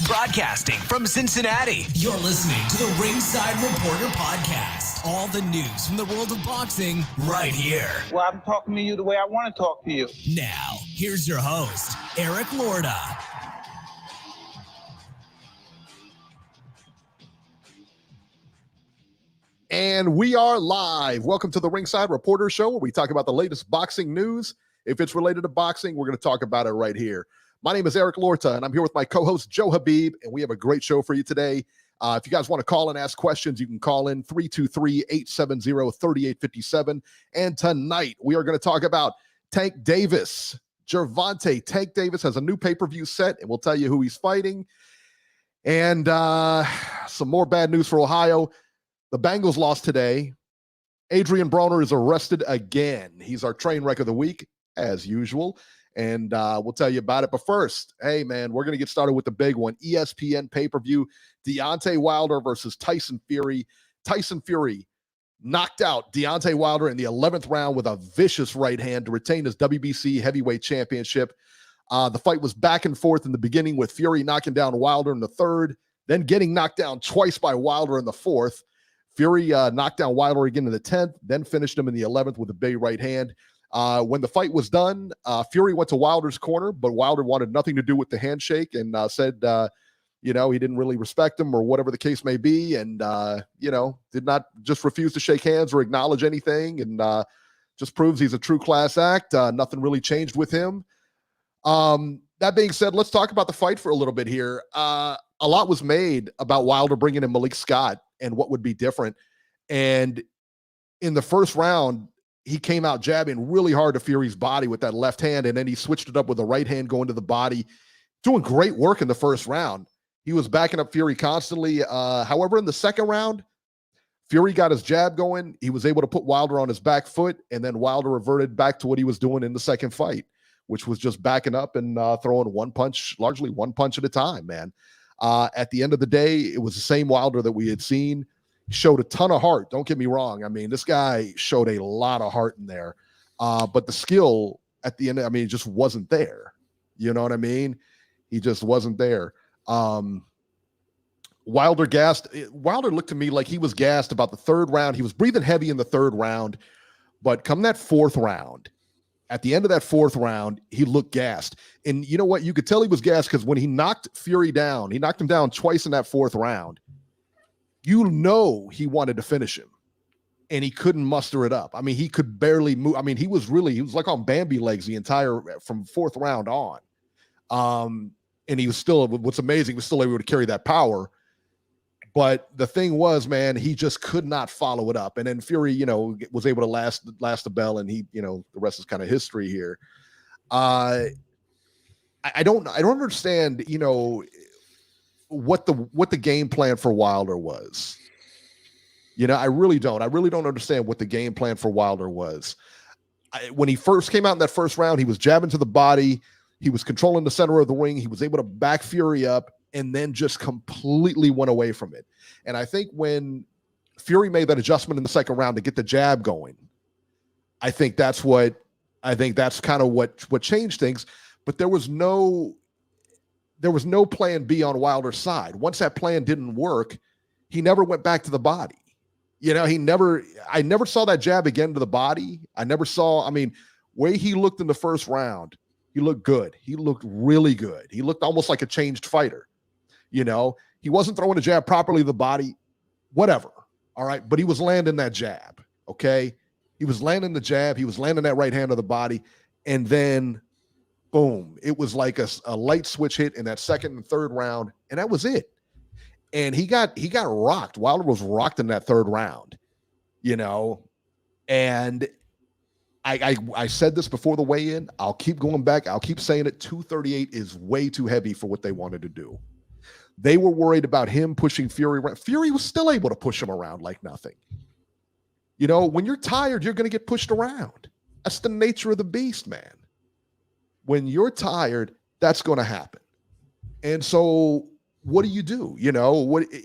Broadcasting from Cincinnati, you're listening to the Ringside Reporter podcast. All the news from the world of boxing right here. Well, I'm talking to you the way I want to talk to you. Now, here's your host, Eric Lorda. And we are live. Welcome to the Ringside Reporter Show, where we talk about the latest boxing news. If it's related to boxing, we're going to talk about it right here. My name is Eric Lorta, and I'm here with my co-host, Joe Habib, and we have a great show for you today. If you guys want to call and ask questions, you can call in 323-870-3857. And tonight, we are going to talk about Tank Davis. Gervonta Tank Davis has a new pay-per-view set, and we'll tell you who he's fighting. And some more bad news for Ohio. The Bengals lost today. Adrian Broner is arrested again. He's our train wreck of the week, as usual. And we'll tell you about it. But first, hey, man, we're going to get started with the big one. ESPN pay-per-view, Deontay Wilder versus Tyson Fury. Tyson Fury knocked out Deontay Wilder in the 11th round with a vicious right hand to retain his WBC heavyweight championship. The fight was back and forth in the beginning, with Fury knocking down Wilder in the third, then getting knocked down twice by Wilder in the fourth. Fury knocked down Wilder again in the 10th, then finished him in the 11th with a big right hand. When the fight was done, Fury went to Wilder's corner, but Wilder wanted nothing to do with the handshake and said, he didn't really respect him or whatever the case may be. And, did not just refuse to shake hands or acknowledge anything, and just proves he's a true class act. Nothing really changed with him. That being said, let's talk about the fight for a little bit here. A lot was made about Wilder bringing in Malik Scott and what would be different. And in the first round, he came out jabbing really hard to Fury's body with that left hand, and then he switched it up with the right hand going to the body, doing great work in the first round. He was backing up Fury constantly. However, in the second round, Fury got his jab going. He was able to put Wilder on his back foot, and then Wilder reverted back to what he was doing in the second fight, which was just backing up and throwing largely one punch at a time, man. At the end of the day, it was the same Wilder that we had seen. He showed a ton of heart. Don't get me wrong. I mean, this guy showed a lot of heart in there. But the skill at the end, it just wasn't there. You know what I mean? He just wasn't there. Wilder looked to me like he was gassed about the third round. He was breathing heavy in the third round. But come that fourth round, at the end of that fourth round, he looked gassed. And you know what? You could tell he was gassed because when he knocked Fury down, he knocked him down twice in that fourth round. You know he wanted to finish him, and he couldn't muster it up. I mean, he could barely move. I mean, he was like on Bambi legs from fourth round on. And he was still, what's amazing, he was still able to carry that power. But the thing was, man, he just could not follow it up. And then Fury, was able to last the bell, and he, the rest is kind of history here. I don't understand, what the game plan for Wilder was. I really don't. I really don't understand what the game plan for Wilder was. When he first came out in that first round, he was jabbing to the body. He was controlling the center of the ring. He was able to back Fury up and then just completely went away from it. And I think when Fury made that adjustment in the second round to get the jab going, I think that's kind of what changed things. But there was no plan B on Wilder's side. Once that plan didn't work, he never went back to the body. I never saw that jab again to the body. Way he looked in the first round, he looked good. He looked really good. He looked almost like a changed fighter. He wasn't throwing a jab properly to the body, whatever. All right. But he was landing that jab. Okay. He was landing the jab. He was landing that right hand to the body. And then boom, it was like a light switch hit in that second and third round. And that was it. And he got rocked. Wilder was rocked in that third round, and I said this before the weigh-in. I'll keep going back. I'll keep saying it. 238 is way too heavy for what they wanted to do. They were worried about him pushing Fury around. Fury was still able to push him around like nothing. When you're tired, you're going to get pushed around. That's the nature of the beast, man. When you're tired, that's going to happen. And so what do you do?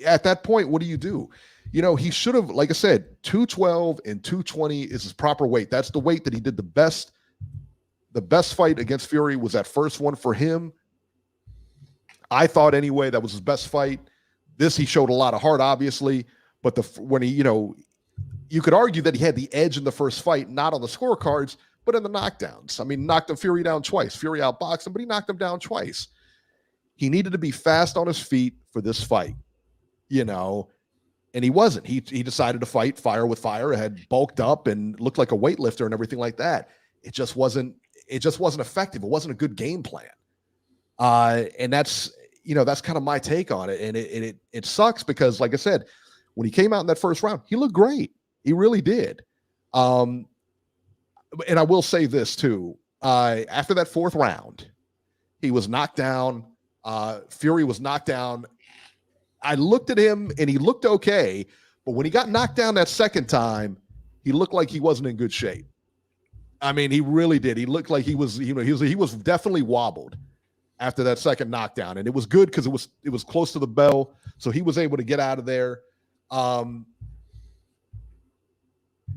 At that point, what do you do? He should have, like I said, 212 and 220 is his proper weight. That's the weight that he did the best The best fight against Fury was that first one for him. I thought anyway that was his best fight. This, he showed a lot of heart, obviously, but when he, you could argue that he had the edge in the first fight, not on the scorecards, but in the knockdowns. I mean, knocked Fury down twice. Fury outboxed him, but he knocked him down twice. He needed to be fast on his feet for this fight, and he wasn't. He decided to fight fire with fire, had bulked up and looked like a weightlifter and everything like that. It just wasn't effective. It wasn't a good game plan. And that's kind of my take on it. And it sucks because, like I said, when he came out in that first round, he looked great. He really did. And I will say this too. After that fourth round, he was knocked down. Fury was knocked down. I looked at him and he looked okay, but when he got knocked down that second time, he looked like he wasn't in good shape. I mean, he really did. He looked like he was definitely wobbled after that second knockdown, and it was good because it was close to the bell, so he was able to get out of there.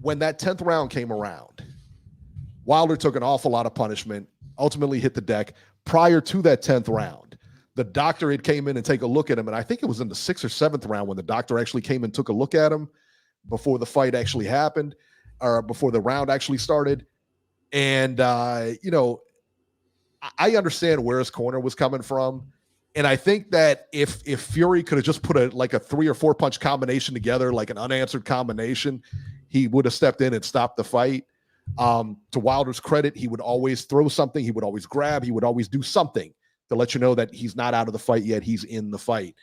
When that 10th round came around, Wilder took an awful lot of punishment, ultimately hit the deck. Prior to that 10th round, the doctor had came in and take a look at him, and I think it was in the 6th or 7th round when the doctor actually came and took a look at him before the fight actually happened, or before the round actually started. And, I understand where his corner was coming from. And I think that if Fury could have just put a 3 or 4 punch combination together, like an unanswered combination, he would have stepped in and stopped the fight. To Wilder's credit, he would always throw something. He would always grab. He would always do something to let you know that he's not out of the fight yet. He's in the fight.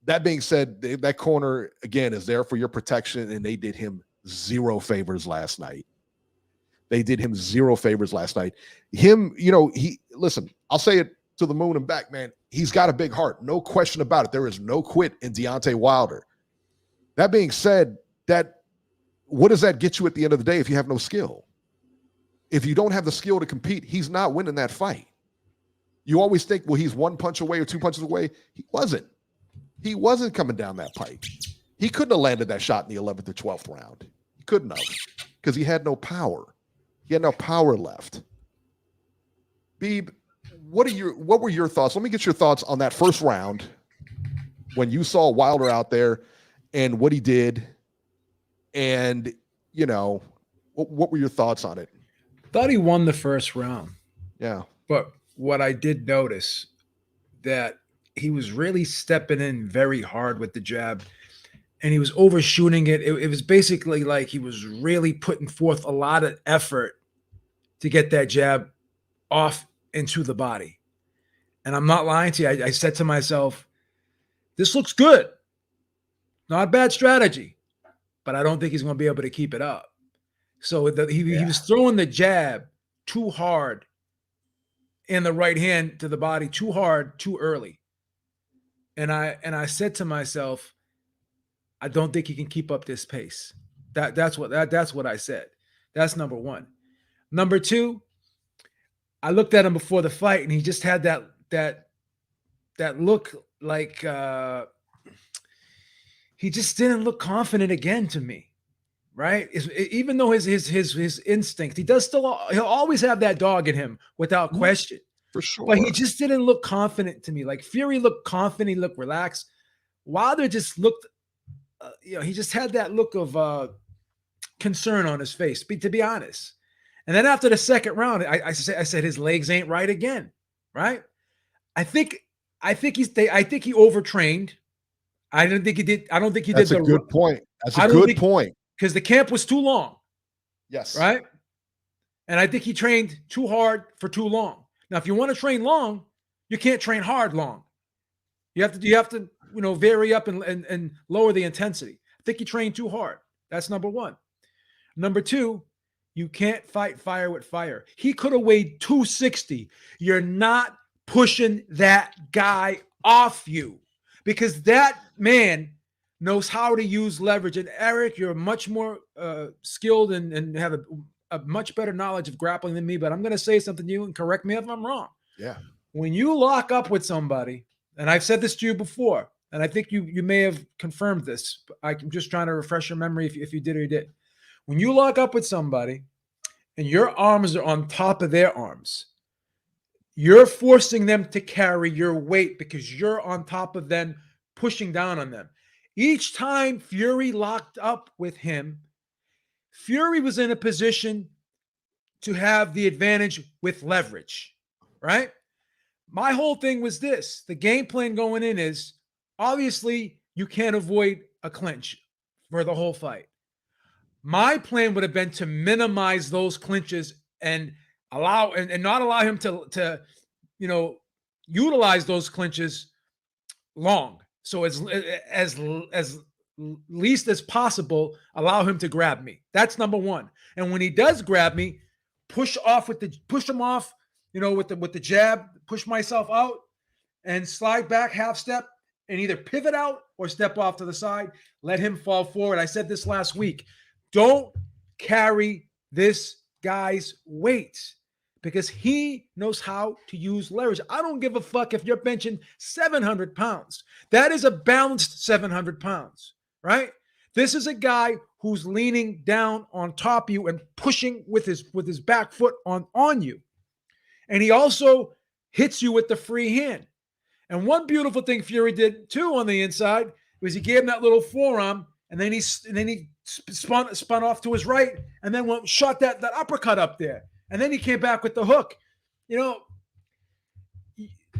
That being said, that corner, again, is there for your protection, and they did him zero favors last night. Listen, I'll say it to the moon and back, man. He's got a big heart. No question about it. There is no quit in Deontay Wilder. That being said, what does that get you at the end of the day if you have no skill? If you don't have the skill to compete, he's not winning that fight. You always think, well, he's 1 punch away or 2 punches away. He wasn't. He wasn't coming down that pike. He couldn't have landed that shot in the 11th or 12th round. He couldn't have, because he had no power. He had no power left. Beeb, what were your thoughts? Let me get your thoughts on that first round when you saw Wilder out there and what he did. And, what were your thoughts on it? Thought he won the first round. Yeah. But what I did notice, that he was really stepping in very hard with the jab, and he was overshooting it. It was basically like he was really putting forth a lot of effort to get that jab off into the body. And I'm not lying to you. I said to myself, this looks good. Not a bad strategy, but I don't think he's going to be able to keep it up. So he was throwing the jab too hard in the right hand to the body, too hard, too early. And I said to myself, I don't think he can keep up this pace. That's what I said. That's number one. Number two, I looked at him before the fight, and he just had that look like he just didn't look confident again to me, right? Even though his instinct, he'll always have that dog in him without question. For sure. But he just didn't look confident to me. Like Fury looked confident, he looked relaxed. Wilder just looked, he just had that look of concern on his face, to be honest. And then after the second round, I said his legs ain't right again, right? I think he overtrained. I don't think he did. That's a good point. That's a good point. Because the camp was too long. Yes. Right? And I think he trained too hard for too long. Now, if you want to train long, you can't train hard long. You have to vary up and lower the intensity. I think he trained too hard. That's number one. Number two, you can't fight fire with fire. He could have weighed 260. You're not pushing that guy off you, because that man knows how to use leverage. And Eric, you're much more skilled and have a much better knowledge of grappling than me, but I'm going to say something to you and correct me if I'm wrong. Yeah. When you lock up with somebody, and I've said this to you before, and I think you may have confirmed this, but I'm just trying to refresh your memory if you did or you did. When you lock up with somebody and your arms are on top of their arms, you're forcing them to carry your weight because you're on top of them, pushing down on them. Each time Fury locked up with him, Fury was in a position to have the advantage with leverage, right? My whole thing was this. The game plan going in is, obviously, you can't avoid a clinch for the whole fight. My plan would have been to minimize those clinches and not allow him to utilize those clinches long. So as least as possible, allow him to grab me. That's number one. And when he does grab me, push him off with the jab, push myself out and slide back half step and either pivot out or step off to the side, let him fall forward. I said this last week. Don't carry this guy's weight because he knows how to use leverage. I don't give a fuck if you're benching 700 pounds. That is a balanced 700 pounds, right? This is a guy who's leaning down on top of you and pushing with his back foot on you. And he also hits you with the free hand. And one beautiful thing Fury did too on the inside was he gave him that little forearm, and then he spun off to his right, and then shot that uppercut up there. And then he came back with the hook. No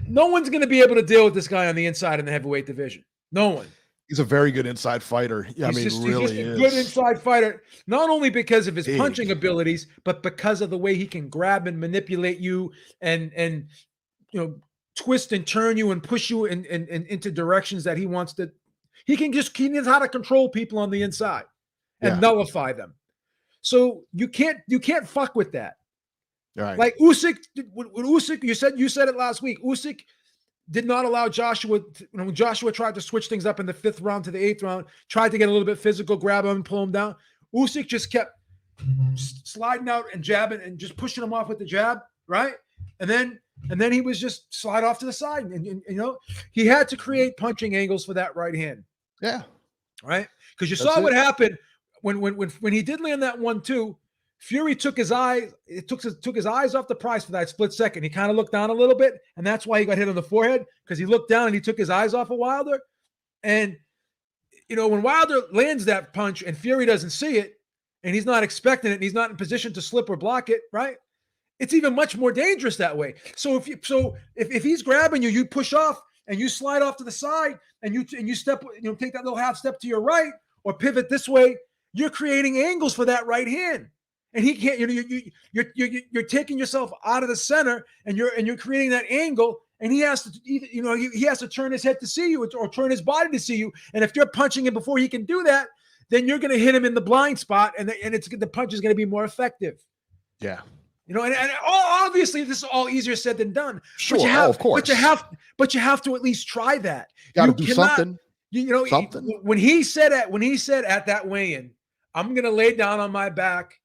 one's going to be able to deal with this guy on the inside in the heavyweight division. No one. He's a very good inside fighter. Yeah, he's really a good inside fighter, not only because of his punching abilities, but because of the way he can grab and manipulate you and twist and turn you and push you into directions that he wants to. He knows how to control people on the inside and nullify them. So you can't fuck with that. Right. Like Usyk, you said it last week. Usyk did not allow Joshua. When Joshua tried to switch things up in the 5th round to the 8th round, tried to get a little bit physical, grab him and pull him down. Usyk just kept sliding out and jabbing and just pushing him off with the jab, right? And then he was just slide off to the side, and he had to create punching angles for that right hand. Yeah, right. Because you saw what happened when he did land that 1-2. Fury took his eyes off the prize for that split second. He kind of looked down a little bit, and that's why he got hit on the forehead, because he looked down and he took his eyes off of Wilder. And when Wilder lands that punch and Fury doesn't see it, and he's not expecting it, and he's not in position to slip or block it, right? It's even much more dangerous that way. So if he's grabbing you, you push off and you slide off to the side and you step, take that little half step to your right or pivot this way, you're creating angles for that right hand. And he can't, you're taking yourself out of the center and you're creating that angle, and he has to he has to turn his head to see you or turn his body to see you. And if you're punching him before he can do that, then you're going to hit him in the blind spot, and the punch is going to be more effective. Yeah. And obviously this is all easier said than done. Sure, of course. But you have to at least try that. You got to do something. Something. When he said at that weigh-in, I'm going to lay down on my back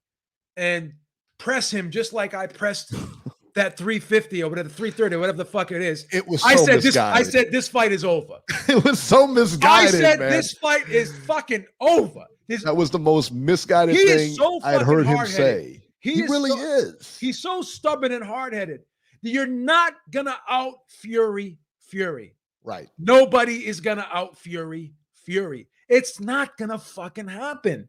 and press him just like I pressed that 350 or whatever, 330, whatever the fuck it is. It was misguided. I said this fight is over. It was so misguided. I said man. This fight is fucking over. That was the most misguided thing I had heard him say. He really is. He's so stubborn and hard-headed. You're not gonna out Fury. Right. Nobody is gonna out Fury. It's not gonna fucking happen.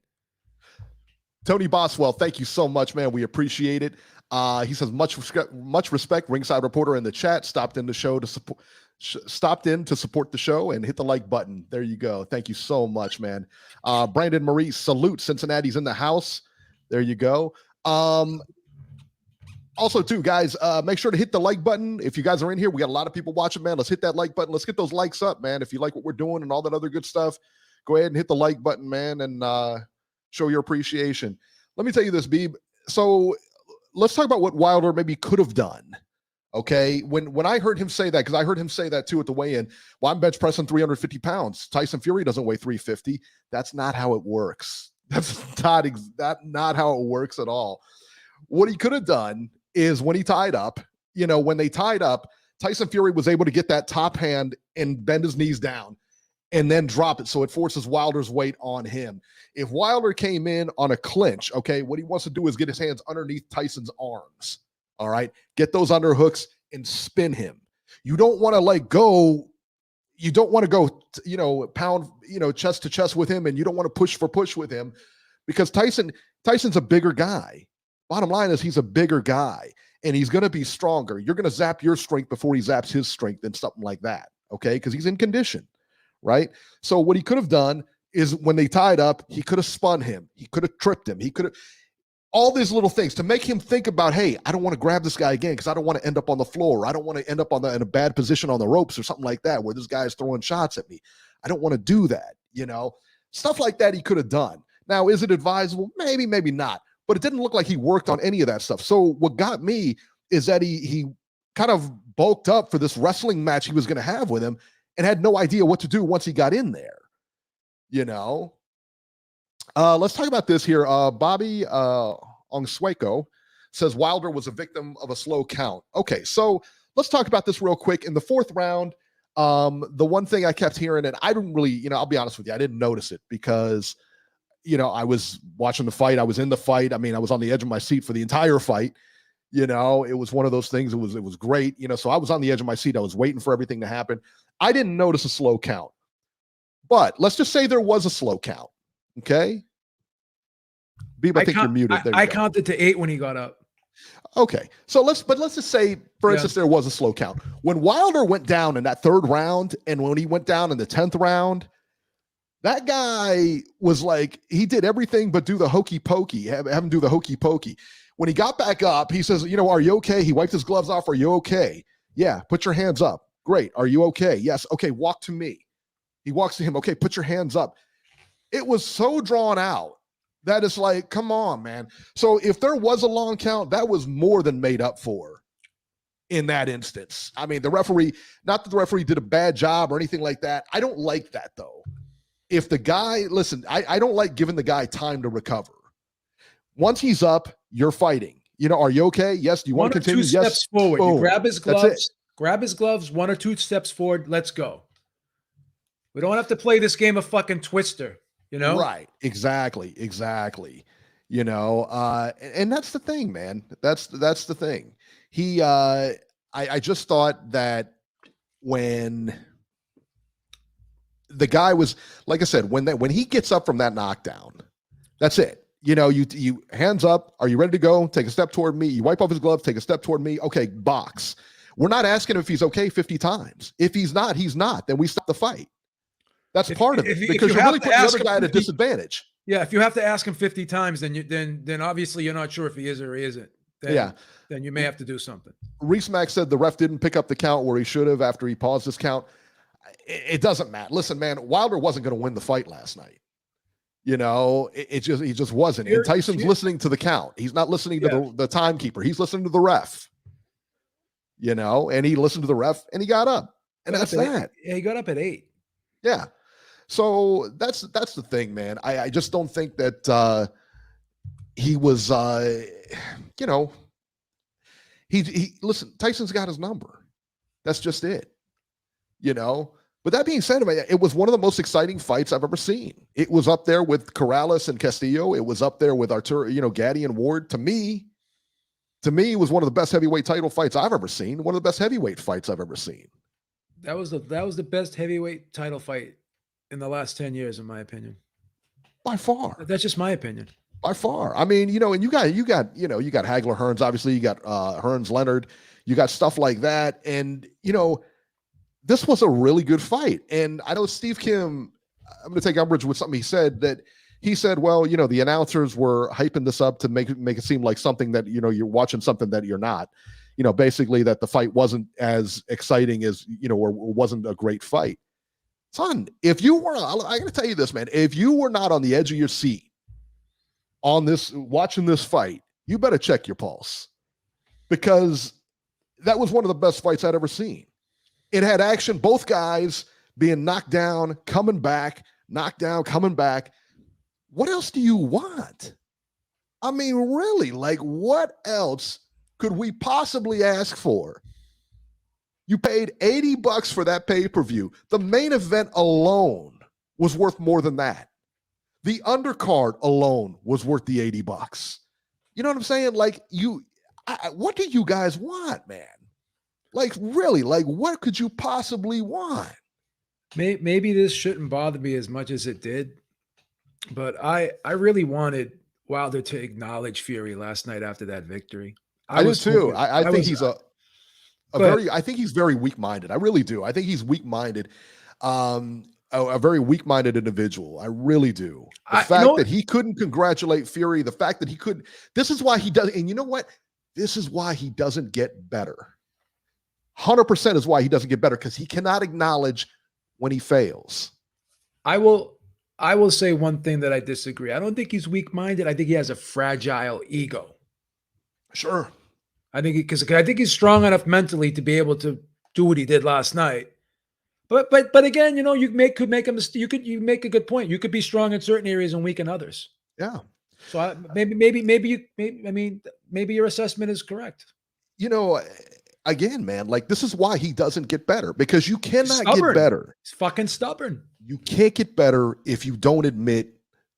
Tony Boswell, thank you so much, man. We appreciate it. He says much respect. Ringside Reporter in the chat stopped in to support the show and hit the like button. There you go. Thank you so much, man. Brandon Marie, salute. Cincinnati's in the house. There you go. Also, too, guys, make sure to hit the like button. If you guys are in here, we got a lot of people watching, man. Let's hit that like button. Let's get those likes up, man. If you like what we're doing and all that other good stuff, go ahead and hit the like button, man, and show your appreciation. Let me tell you this, Beeb. So let's talk about what Wilder maybe could have done. Okay. When I heard him say that, because I heard him say that too at the weigh-in, well, I'm bench pressing 350 pounds. Tyson Fury doesn't weigh 350. That's not how it works. That's not how it works at all. What he could have done is when he tied up, when they tied up, Tyson Fury was able to get that top hand and bend his knees down and then drop it. So it forces Wilder's weight on him. If Wilder came in on a clinch, okay, what he wants to do is get his hands underneath Tyson's arms. All right. Get those underhooks and spin him. You don't want to go, pound, chest to chest with him, and you don't want to push for push with him because Tyson's a bigger guy. Bottom line is he's a bigger guy and he's going to be stronger. You're going to zap your strength before he zaps his strength and something like that. Okay. Because he's in condition. Right. So what he could have done is when they tied up, he could have spun him. He could have tripped him. He could have all these little things to make him think about, hey, I don't want to grab this guy again because I don't want to end up on the floor. I don't want to end up in a bad position on the ropes or something like that where this guy is throwing shots at me. I don't want to do that. Stuff like that he could have done. Now, is it advisable? Maybe, maybe not. But it didn't look like he worked on any of that stuff. So what got me is that he kind of bulked up for this wrestling match he was going to have with him and had no idea what to do once he got in there. Let's talk about this here. Bobby Ongsueko says Wilder was a victim of a slow count. Okay, so let's talk about this real quick. In the fourth round, the one thing I kept hearing, and I didn't really, I'll be honest with you, I didn't notice it because, I was watching the fight. I was in the fight. I mean, I was on the edge of my seat for the entire fight. It was one of those things. It was great. So I was on the edge of my seat. I was waiting for everything to happen. I didn't notice a slow count, but let's just say there was a slow count. Okay. Beeb, I think you're muted. I counted to 8 when he got up. Okay. So let's just say, for instance, there was a slow count. When Wilder went down in that third round and when he went down in the 10th round, that guy was like, he did everything but do the hokey pokey, have him do the hokey pokey. When he got back up, he says, are you okay? He wiped his gloves off. Are you okay? Yeah. Put your hands up. Great. Are you okay? Yes. Okay. Walk to me. He walks to him. Okay. Put your hands up. It was so drawn out that it's like, come on, man. So if there was a long count, that was more than made up for in that instance. I mean, the referee, not that the referee did a bad job or anything like that. I don't like that though. If the guy, listen, I don't like giving the guy time to recover. Once he's up, you're fighting. Are you okay? Yes. Do you want to continue? Yes. Steps forward. Boom. You grab his gloves, 1 or 2 steps forward. Let's go. We don't have to play this game of fucking Twister, Right. Exactly. And that's the thing, man. That's the thing. I just thought that when the guy was, like I said, when he gets up from that knockdown, that's it. You hands up. Are you ready to go? Take a step toward me. You wipe off his gloves, take a step toward me. Okay, box. We're not asking him if he's okay 50 times. If he's not, he's not. Then we stop the fight. That's part of it because you're really putting the other guy at a disadvantage. Yeah, if you have to ask him 50 times, then obviously you're not sure if he is or he isn't. Then you may have to do something. Reese Mack said the ref didn't pick up the count where he should have after he paused his count. It doesn't matter. Listen, man, Wilder wasn't going to win the fight last night. He just wasn't. And Tyson's listening to the count. He's not listening to the timekeeper. He's listening to the ref. And he listened to the ref and he got up. And that's that. Yeah, he got up at 8. Yeah. So that's the thing, man. I just don't think that he was he listen, Tyson's got his number. That's just it. But that being said, it was one of the most exciting fights I've ever seen. It was up there with Corrales and Castillo. It was up there with Arturo, Gaddy and Ward. To me, it was one of the best heavyweight title fights I've ever seen. One of the best heavyweight fights I've ever seen. That was the best heavyweight title fight in the last 10 years, in my opinion. By far. That's just my opinion. By far. I mean, and you got Hagler Hearns, obviously you got Hearns Leonard, you got stuff like that. And, this was a really good fight. And I know Steve Kim, I'm going to take umbrage with something he said, well, the announcers were hyping this up to make it seem like something that, you're watching something that you're not, basically that the fight wasn't as exciting as, or wasn't a great fight. Son, if you were, I got to tell you this, man, if you were not on the edge of your seat watching this fight, you better check your pulse because that was one of the best fights I'd ever seen. It had action, both guys being knocked down, coming back, knocked down, coming back. What else do you want? I mean, really, like what else could we possibly ask for? You paid $80 for that pay-per-view. The main event alone was worth more than that. The undercard alone was worth the $80. You know what I'm saying? Like, what do you guys want, man? Like, really, like, what could you possibly want? Maybe this shouldn't bother me as much as it did, but I really wanted Wilder to acknowledge Fury last night after that victory. I do too. I think he's I think he's very weak-minded. I really do. I think he's weak-minded. A very weak-minded individual. I really do. The fact that he couldn't congratulate Fury, the fact that he couldn't, this is why he does. And you know what? This is why he doesn't get better. 100% is why he doesn't get better, because he cannot acknowledge when he fails. I will say one thing that I disagree. I don't think he's weak-minded. I think he has a fragile ego. Sure. I think he's strong enough mentally to be able to do what he did last night. But again, you know, you make a mistake. You make a good point. You could be strong in certain areas and weak in others. Yeah. So maybe your assessment is correct. You know, again, man, like, this is why he doesn't get better, because you cannot get better. He's fucking stubborn. You can't get better if you don't admit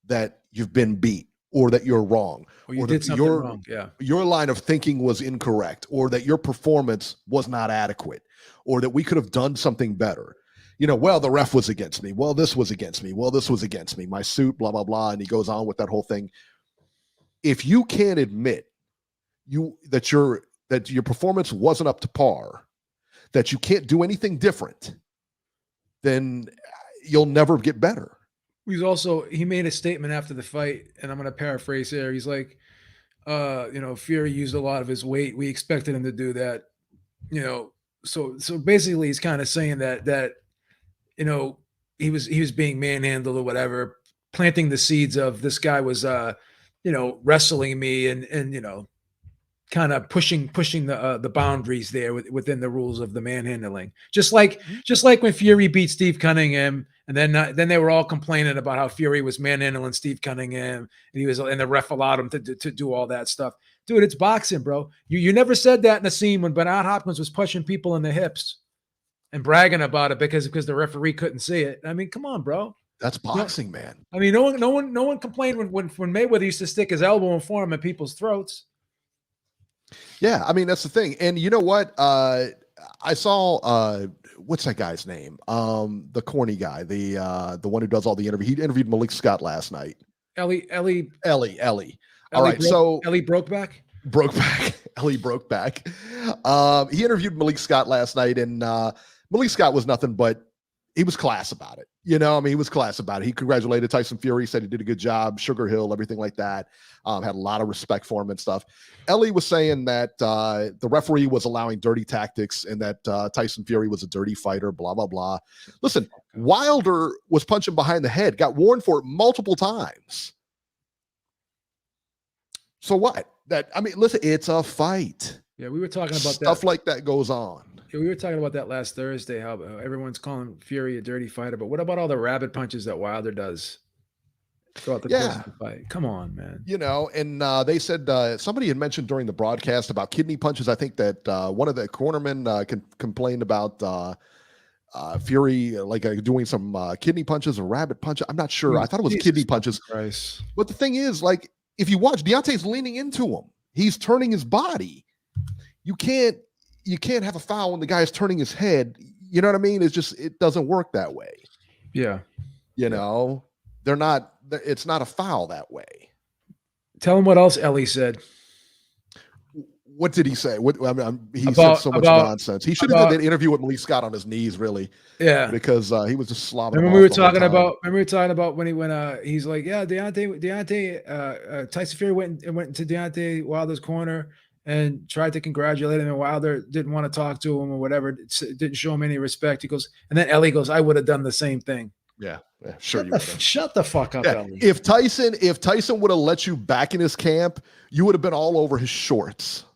that you've been beat, or that you're wrong, or you did something wrong. Yeah. Your line of thinking was incorrect, or that your performance was not adequate, or that we could have done something better. You know, well, the ref was against me. Well, this was against me. Well, this was against me. My suit, blah, blah, blah. And he goes on with that whole thing. If you can't admit that your performance wasn't up to par, that you can't do anything different, then you'll never get better. He made a statement after the fight, and I'm going to paraphrase here. He's like, you know, Fury used a lot of his weight. We expected him to do that, you know. So basically he's kind of saying that, you know, he was being manhandled or whatever, planting the seeds of this guy was, you know, wrestling me and, you know, kind of pushing the boundaries there within the rules of the manhandling. Just like when Fury beat Steve Cunningham, and then they were all complaining about how Fury was manhandling Steve Cunningham, and the ref allowed him to do all that stuff. Dude, it's boxing, bro. You never said that in the scene when Bernard Hopkins was pushing people in the hips and bragging about it because the referee couldn't see it. I mean, come on, bro. That's boxing, man. I mean, no one complained when Mayweather used to stick his elbow and forearm in people's throats. Yeah, I mean, that's the thing. And you know what? I saw what's that guy's name? The corny guy, the one who does all the interview. He interviewed Malik Scott last night. Ellie. All right, so Ellie Brokeback. Ellie Brokeback. He interviewed Malik Scott last night, and Malik Scott was nothing but, he was class about it. You know, I mean, he was class about it. He congratulated Tyson Fury, said he did a good job, Sugar Hill, everything like that. Had a lot of respect for him and stuff. Ellie was saying that the referee was allowing dirty tactics, and that Tyson Fury was a dirty fighter, blah, blah, blah. Listen, Wilder was punching behind the head, got warned for it multiple times. So what? Listen, it's a fight. Yeah, we were talking about stuff like that goes on. Yeah, we were talking about that last Thursday, how everyone's calling Fury a dirty fighter, but what about all the rabbit punches that Wilder does throughout the course of the fight? Come on, man. You know, and they said somebody had mentioned during the broadcast about kidney punches. I think that one of the cornermen complained about Fury doing some kidney punches or rabbit punches. I'm not sure. I thought it was kidney punches. Christ. But the thing is, like, if you watch, Deontay's leaning into him. He's turning his body. You can't have a foul when the guy is turning his head. You know what I mean? It doesn't work that way. Yeah. You know, it's not a foul that way. Tell him what else Ellie said. What did he say? He said so much nonsense. He should have did that interview with Malik Scott on his knees, really. Yeah, because he was just slobbering. Remember we were talking about when he's like, yeah, Deontay, Tyson Fury went to Deontay Wilder's corner and tried to congratulate him, and Wilder didn't want to talk to him or whatever, didn't show him any respect. He goes, and then Ellie goes, I would have done the same thing. Yeah, sure. Shut the fuck up, Ellie. If Tyson would have let you back in his camp, you would have been all over his shorts.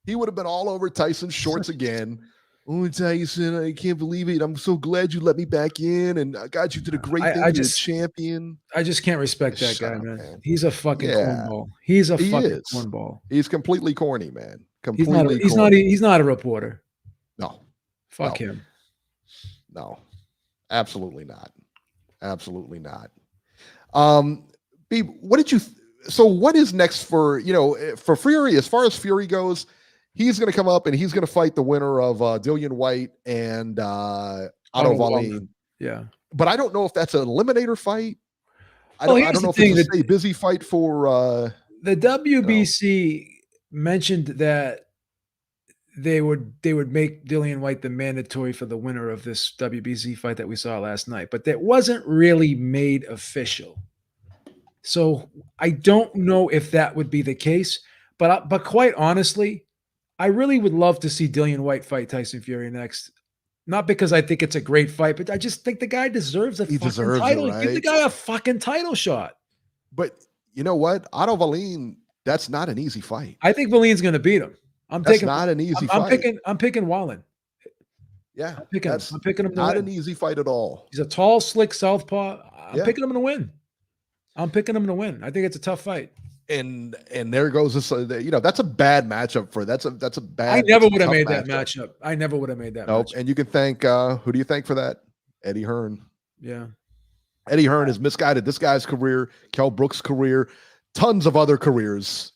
He would have been all over Tyson's shorts again. Oh, Tyson, I can't believe it. I'm so glad you let me back in. And God, you did a great thing. You're a champion. I just can't respect that guy, man. He's a fucking cornball. He's a fucking cornball. He's completely corny, man. He's not a reporter. No. Fuck him. No, absolutely not. Absolutely not. B, what did you? So what is next for for Fury? As far as Fury goes, he's going to come up and he's going to fight the winner of Dillian White and Otto Wallin. Yeah, but I don't know if that's an eliminator fight. I Well, don't here's know the if it's a thing, stay busy fight for. the WBC mentioned that they would make Dillian White the mandatory for the winner of this WBC fight that we saw last night, but that wasn't really made official. So I don't know if that would be the case, but quite honestly, I really would love to see Dillian White fight Tyson Fury next. Not because I think it's a great fight, but I just think the guy deserves a fucking title. Right? Give the guy a fucking title shot. But you know what? Otto Wallin, that's not an easy fight. I think Wallin's going to beat him. That's not an easy fight. I'm picking Wallin. Yeah, I'm picking him to not win. an easy fight at all. He's a tall, slick southpaw. I'm picking him to win. I'm picking him to win. I think it's a tough fight. And there goes this. That's a bad matchup for that's a bad. I never would have made that matchup. I never would have made that. Nope. Matchup. And you can thank who do you thank for that? Eddie Hearn. Yeah. Eddie Hearn has misguided this guy's career, Kell Brook's career, tons of other careers.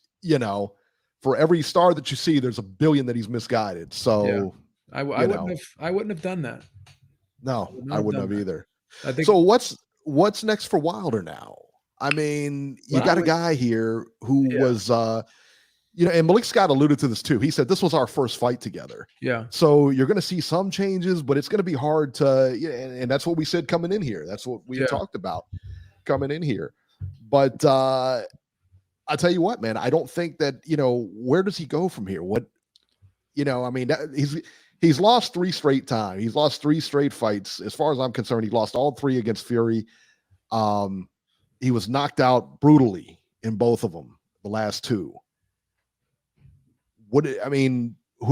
For every star that you see, there's a billion that he's misguided. So yeah. I wouldn't have done that. No, I wouldn't have either. I think so. What's next for Wilder now? I mean, you got a guy here who was, and Malik Scott alluded to this too. He said this was our first fight together. Yeah. So you're going to see some changes, but it's going to be hard to, and that's what we said coming in here. That's what we talked about coming in here. But I'll tell you what, man, I don't think that, where does he go from here? He's lost 3 straight times. He's lost 3 straight fights. As far as I'm concerned, he lost all 3 against Fury. He was knocked out brutally in both of them, the last 2. Who do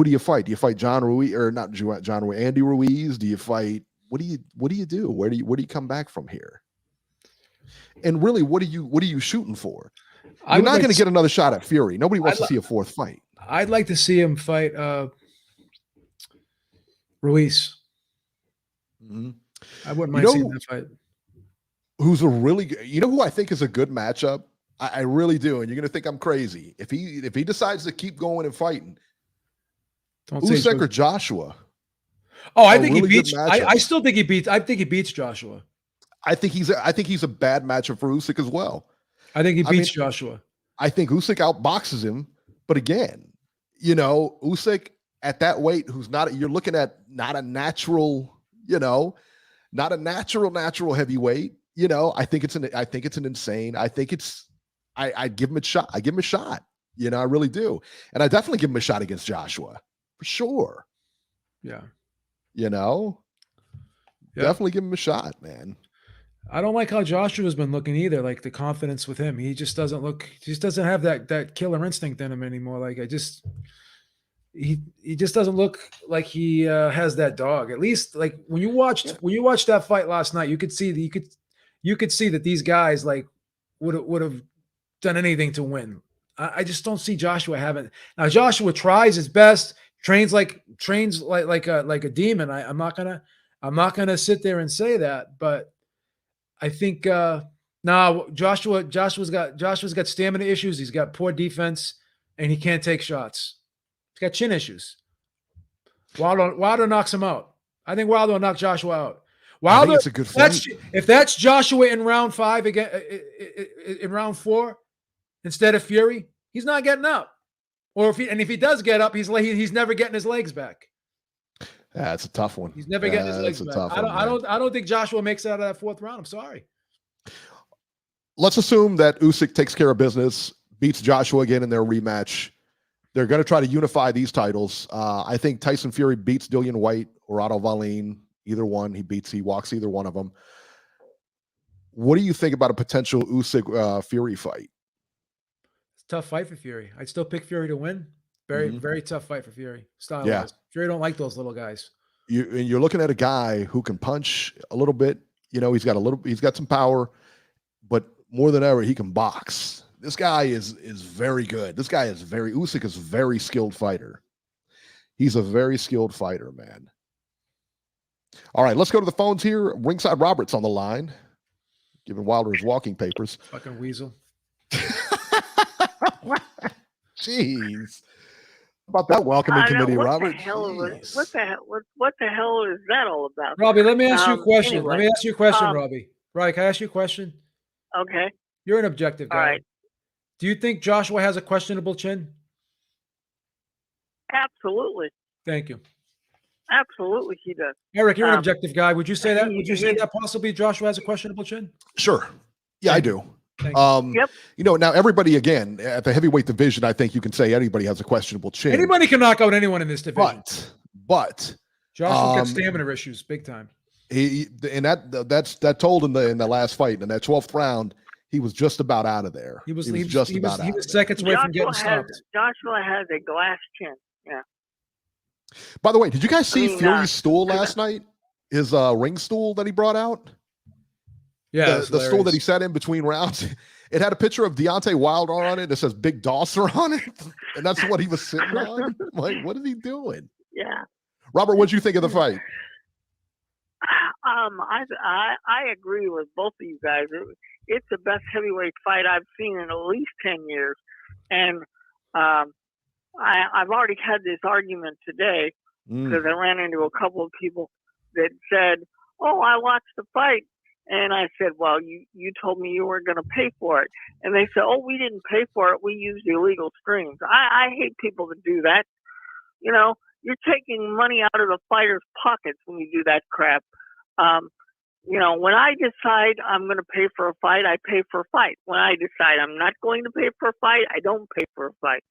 you fight? Do you fight John Ruiz or not John Ruiz, Andy Ruiz? Do you fight? What do you do? Where do you come back from here? And really, what are you shooting for? You're not going to get another shot at Fury. Nobody wants to see a 4th fight. I'd like to see him fight Ruiz. Mm-hmm. I wouldn't mind seeing that fight. Who's a really good, who I think is a good matchup? I really do. And you're going to think I'm crazy. If he decides to keep going and fighting, Usyk or Joshua. Oh, I think he beats, I still think he beats, I think he beats Joshua. I think he's a bad matchup for Usyk as well. I think he beats Joshua. I think Usyk outboxes him. But again, Usyk at that weight, you're looking at not a natural heavyweight. I think it's an insane. I'd give him a shot. I give him a shot. I really do. And I definitely give him a shot against Joshua for sure. Yeah. Definitely give him a shot, man. I don't like how Joshua's been looking either. Like the confidence with him, he just doesn't have that killer instinct in him anymore. Like he just doesn't look like he has that dog. At least like when you watched that fight last night, you could see that these guys like would have done anything to win. I just don't see Joshua having. Now Joshua tries his best, trains like a demon. I'm not gonna sit there and say that, but I think Joshua's got stamina issues. He's got poor defense, and he can't take shots. He's got chin issues. Wilder knocks him out. I think Wilder will knock Joshua out. Wilder, it's a good fight. If that's Joshua in round 5 again, in round 4 instead of Fury, he's not getting up. Or if he does get up, he's never getting his legs back. Yeah, it's a tough one. He's never getting his legs back. I don't think Joshua makes it out of that 4th round. I'm sorry. Let's assume that Usyk takes care of business, beats Joshua again in their rematch. They're going to try to unify these titles. I think Tyson Fury beats Dillian White or Otto Wallin. Either one, he walks either one of them. What do you think about a potential Usyk Fury fight? It's a tough fight for Fury. I'd still pick Fury to win. Very tough fight for Fury. Style-wise. Yeah. Fury don't like those little guys. You're looking at a guy who can punch a little bit. He's got some power, but more than ever, he can box. This guy is very good. Usyk is a very skilled fighter. He's a very skilled fighter, man. All right, let's go to the phones here. Ringside Robert's on the line, giving Wilder his walking papers. Fucking weasel. Jeez. About that welcoming committee, Robert. What the hell is that all about? Robbie, let me ask you a question. Anyway, let me ask you a question, Robbie. Right, can I ask you a question? Okay. You're an objective guy. All right. Do you think Joshua has a questionable chin? Absolutely. Thank you. Absolutely, he does. Eric, you're an objective guy. Would you say that? Would you say that possibly Joshua has a questionable chin? Sure. Yeah, I do. Yep. Now everybody, again, at the heavyweight division, I think you can say anybody has a questionable chin. Anybody can knock out anyone in this division. But Joshua gets stamina issues big time. That told in the last fight in that 12th round, he was just about out of there. He was seconds away from getting stopped. Joshua has a glass chin. Yeah. By the way, did you guys see Fury's stool last night? His ring stool that he brought out? Yeah, the stool that he sat in between rounds. It had a picture of Deontay Wilder on it. It says Big Dosser on it. And that's what he was sitting on. Like, what is he doing? Yeah. Robert, what'd you think of the fight? I agree with both of you guys. It's the best heavyweight fight I've seen in at least 10 years. And I've already had this argument today because I ran into a couple of people that said, "Oh, I watched the fight." And I said, "Well, you told me you weren't going to pay for it." And they said, "Oh, we didn't pay for it. We used illegal streams." I hate people that do that. You know, you're taking money out of the fighters' pockets when you do that crap. You know, when I decide I'm going to pay for a fight, I pay for a fight. When I decide I'm not going to pay for a fight, I don't pay for a fight.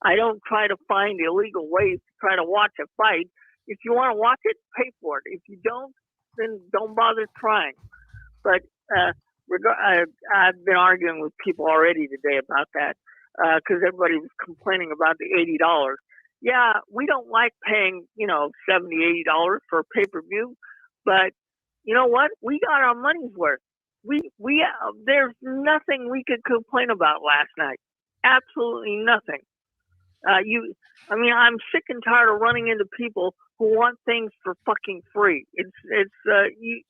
I don't try to find illegal ways to try to watch a fight. If you want to watch it, pay for it. If you don't, then don't bother trying. But I've been arguing with people already today about that because everybody was complaining about the $80. Yeah, we don't like paying, $70, $80 for a pay-per-view, but you know what? We got our money's worth. There's nothing we could complain about last night. Absolutely nothing. I'm sick and tired of running into people who want things for fucking free. It's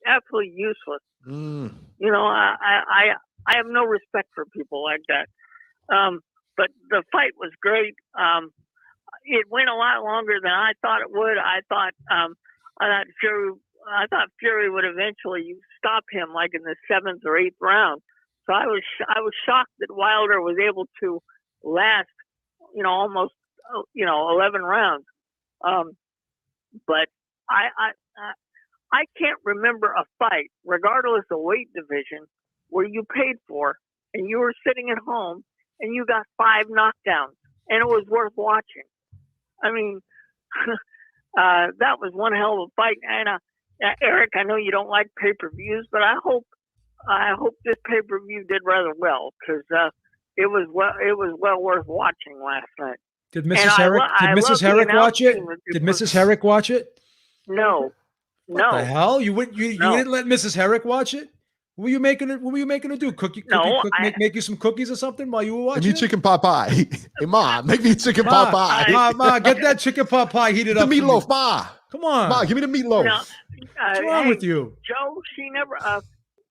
absolutely useless. I have no respect for people like that. But the fight was great. It went a lot longer than I thought it would. I thought Fury would eventually stop him like in the 7th or 8th round. So I was shocked that Wilder was able to last, almost 11 rounds. But I can't remember a fight, regardless of weight division, where you paid for and you were sitting at home and you got 5 knockdowns and it was worth watching. I mean, that was one hell of a fight. And Eric, I know you don't like pay-per-views, but I hope this pay-per-view did rather well because it was well worth watching last night. Did Mrs. Herrick watch it? Did Mrs. Herrick watch it? No. What the hell? You didn't let Mrs. Herrick watch it? What were you making her do? Make you some cookies or something while you were watching? Give me chicken pot pie. Hey, Ma, make me chicken pot pie. Ma, get that chicken pot pie heated up. The meatloaf, Ma. Come on. Ma, give me the meatloaf. What's wrong with you? Joe, she never,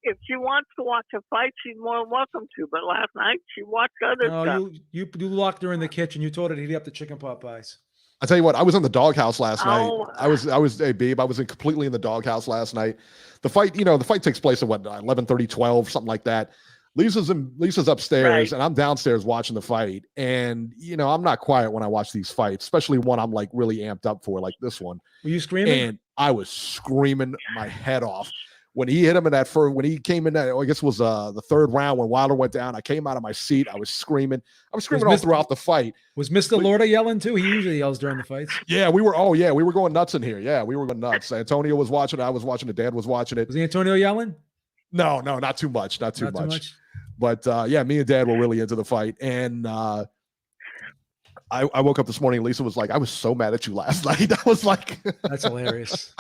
if she wants to watch a fight, she's more than welcome to. But last night, she watched other stuff. You locked her in the kitchen. You told her to heat up the chicken pot pies. I tell you what, I was in the doghouse last night. Hey, babe, I was completely in the doghouse last night. The fight takes place at 11:30, 12, something like that. Lisa's upstairs and I'm downstairs watching the fight. And I'm not quiet when I watch these fights, especially one I'm like really amped up for, like this one. Were you screaming? And I was screaming my head off. When he hit him when he came in that, I guess it was the 3rd round when Wilder went down, I came out of my seat. I was screaming. all throughout the fight. Was Mr. Lorda yelling too? He usually yells during the fights. Yeah, we were going nuts in here. Yeah, we were going nuts. Antonio was watching it. I was watching it. Dad was watching it. Was Antonio yelling? No, not too much. Not too much. But me and Dad were really into the fight. And I woke up this morning and Lisa was like, I was so mad at you last night. I was like, that's hilarious.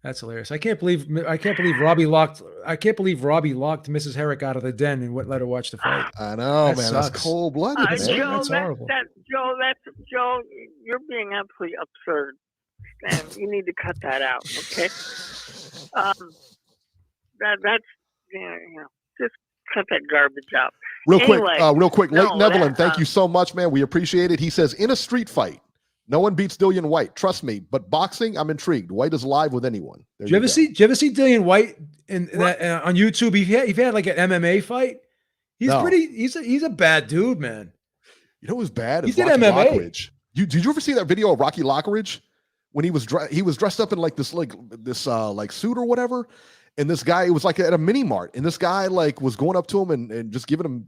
That's hilarious. I can't believe Robbie locked Mrs. Herrick out of the den and let her watch the fight. I know, man. That's cold-blooded. Joe, that's horrible. Joe, you're being absolutely absurd. Sam, you need to cut that out, okay? That's just cut that garbage out. Real Anyway, quick. no, Late Neverland, thank you so much, man. We appreciate it. He says, in a street fight, no one beats Dillian White. Trust me. But boxing, I'm intrigued. White is live with anyone. Did you ever see Dillian White in that on YouTube? He had like an MMA fight. He's he's a bad dude, man. You know who's bad? He did MMA. Lockridge. Did you ever see that video of Rocky Lockridge when he was dressed up in like this suit or whatever? And this guy, it was like at a mini mart, and this guy like was going up to him and just giving him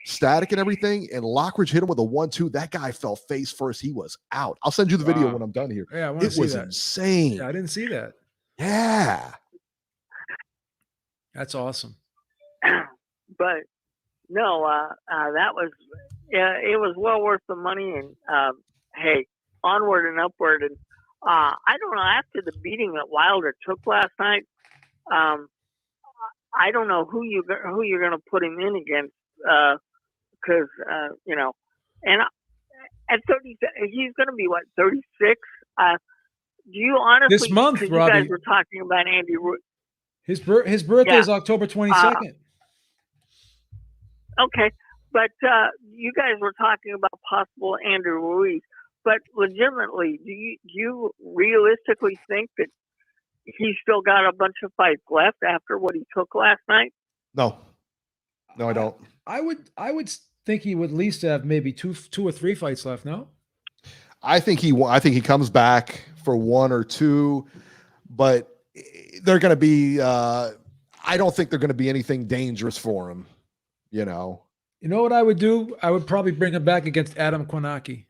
static and everything. And Lockridge hit him with a 1-2. That guy fell face first. He was out. I'll send you the video when I'm done here. Yeah, I want to see that. It was insane. Yeah, I didn't see that. Yeah, that's awesome. But no, that was it was well worth the money. And hey, onward and upward. And I don't know, after the beating that Wilder took last night, I don't know who you're going to put him in against, because and at 30, he's going to be what, 36. Do you honestly? This month, you Robbie. guys were talking about Andy. His birthday is October 22nd. Okay, but you guys were talking about possible Andrew Ruiz. But legitimately, do you realistically think that he's still got a bunch of fights left after what he took last night? No, I don't. I would think he would at least have maybe two or three fights left. No, I think he comes back for 1 or 2, but they're going to be. I don't think they're going to be anything dangerous for him. You know what I would do? I would probably bring him back against Adam Kwanaki.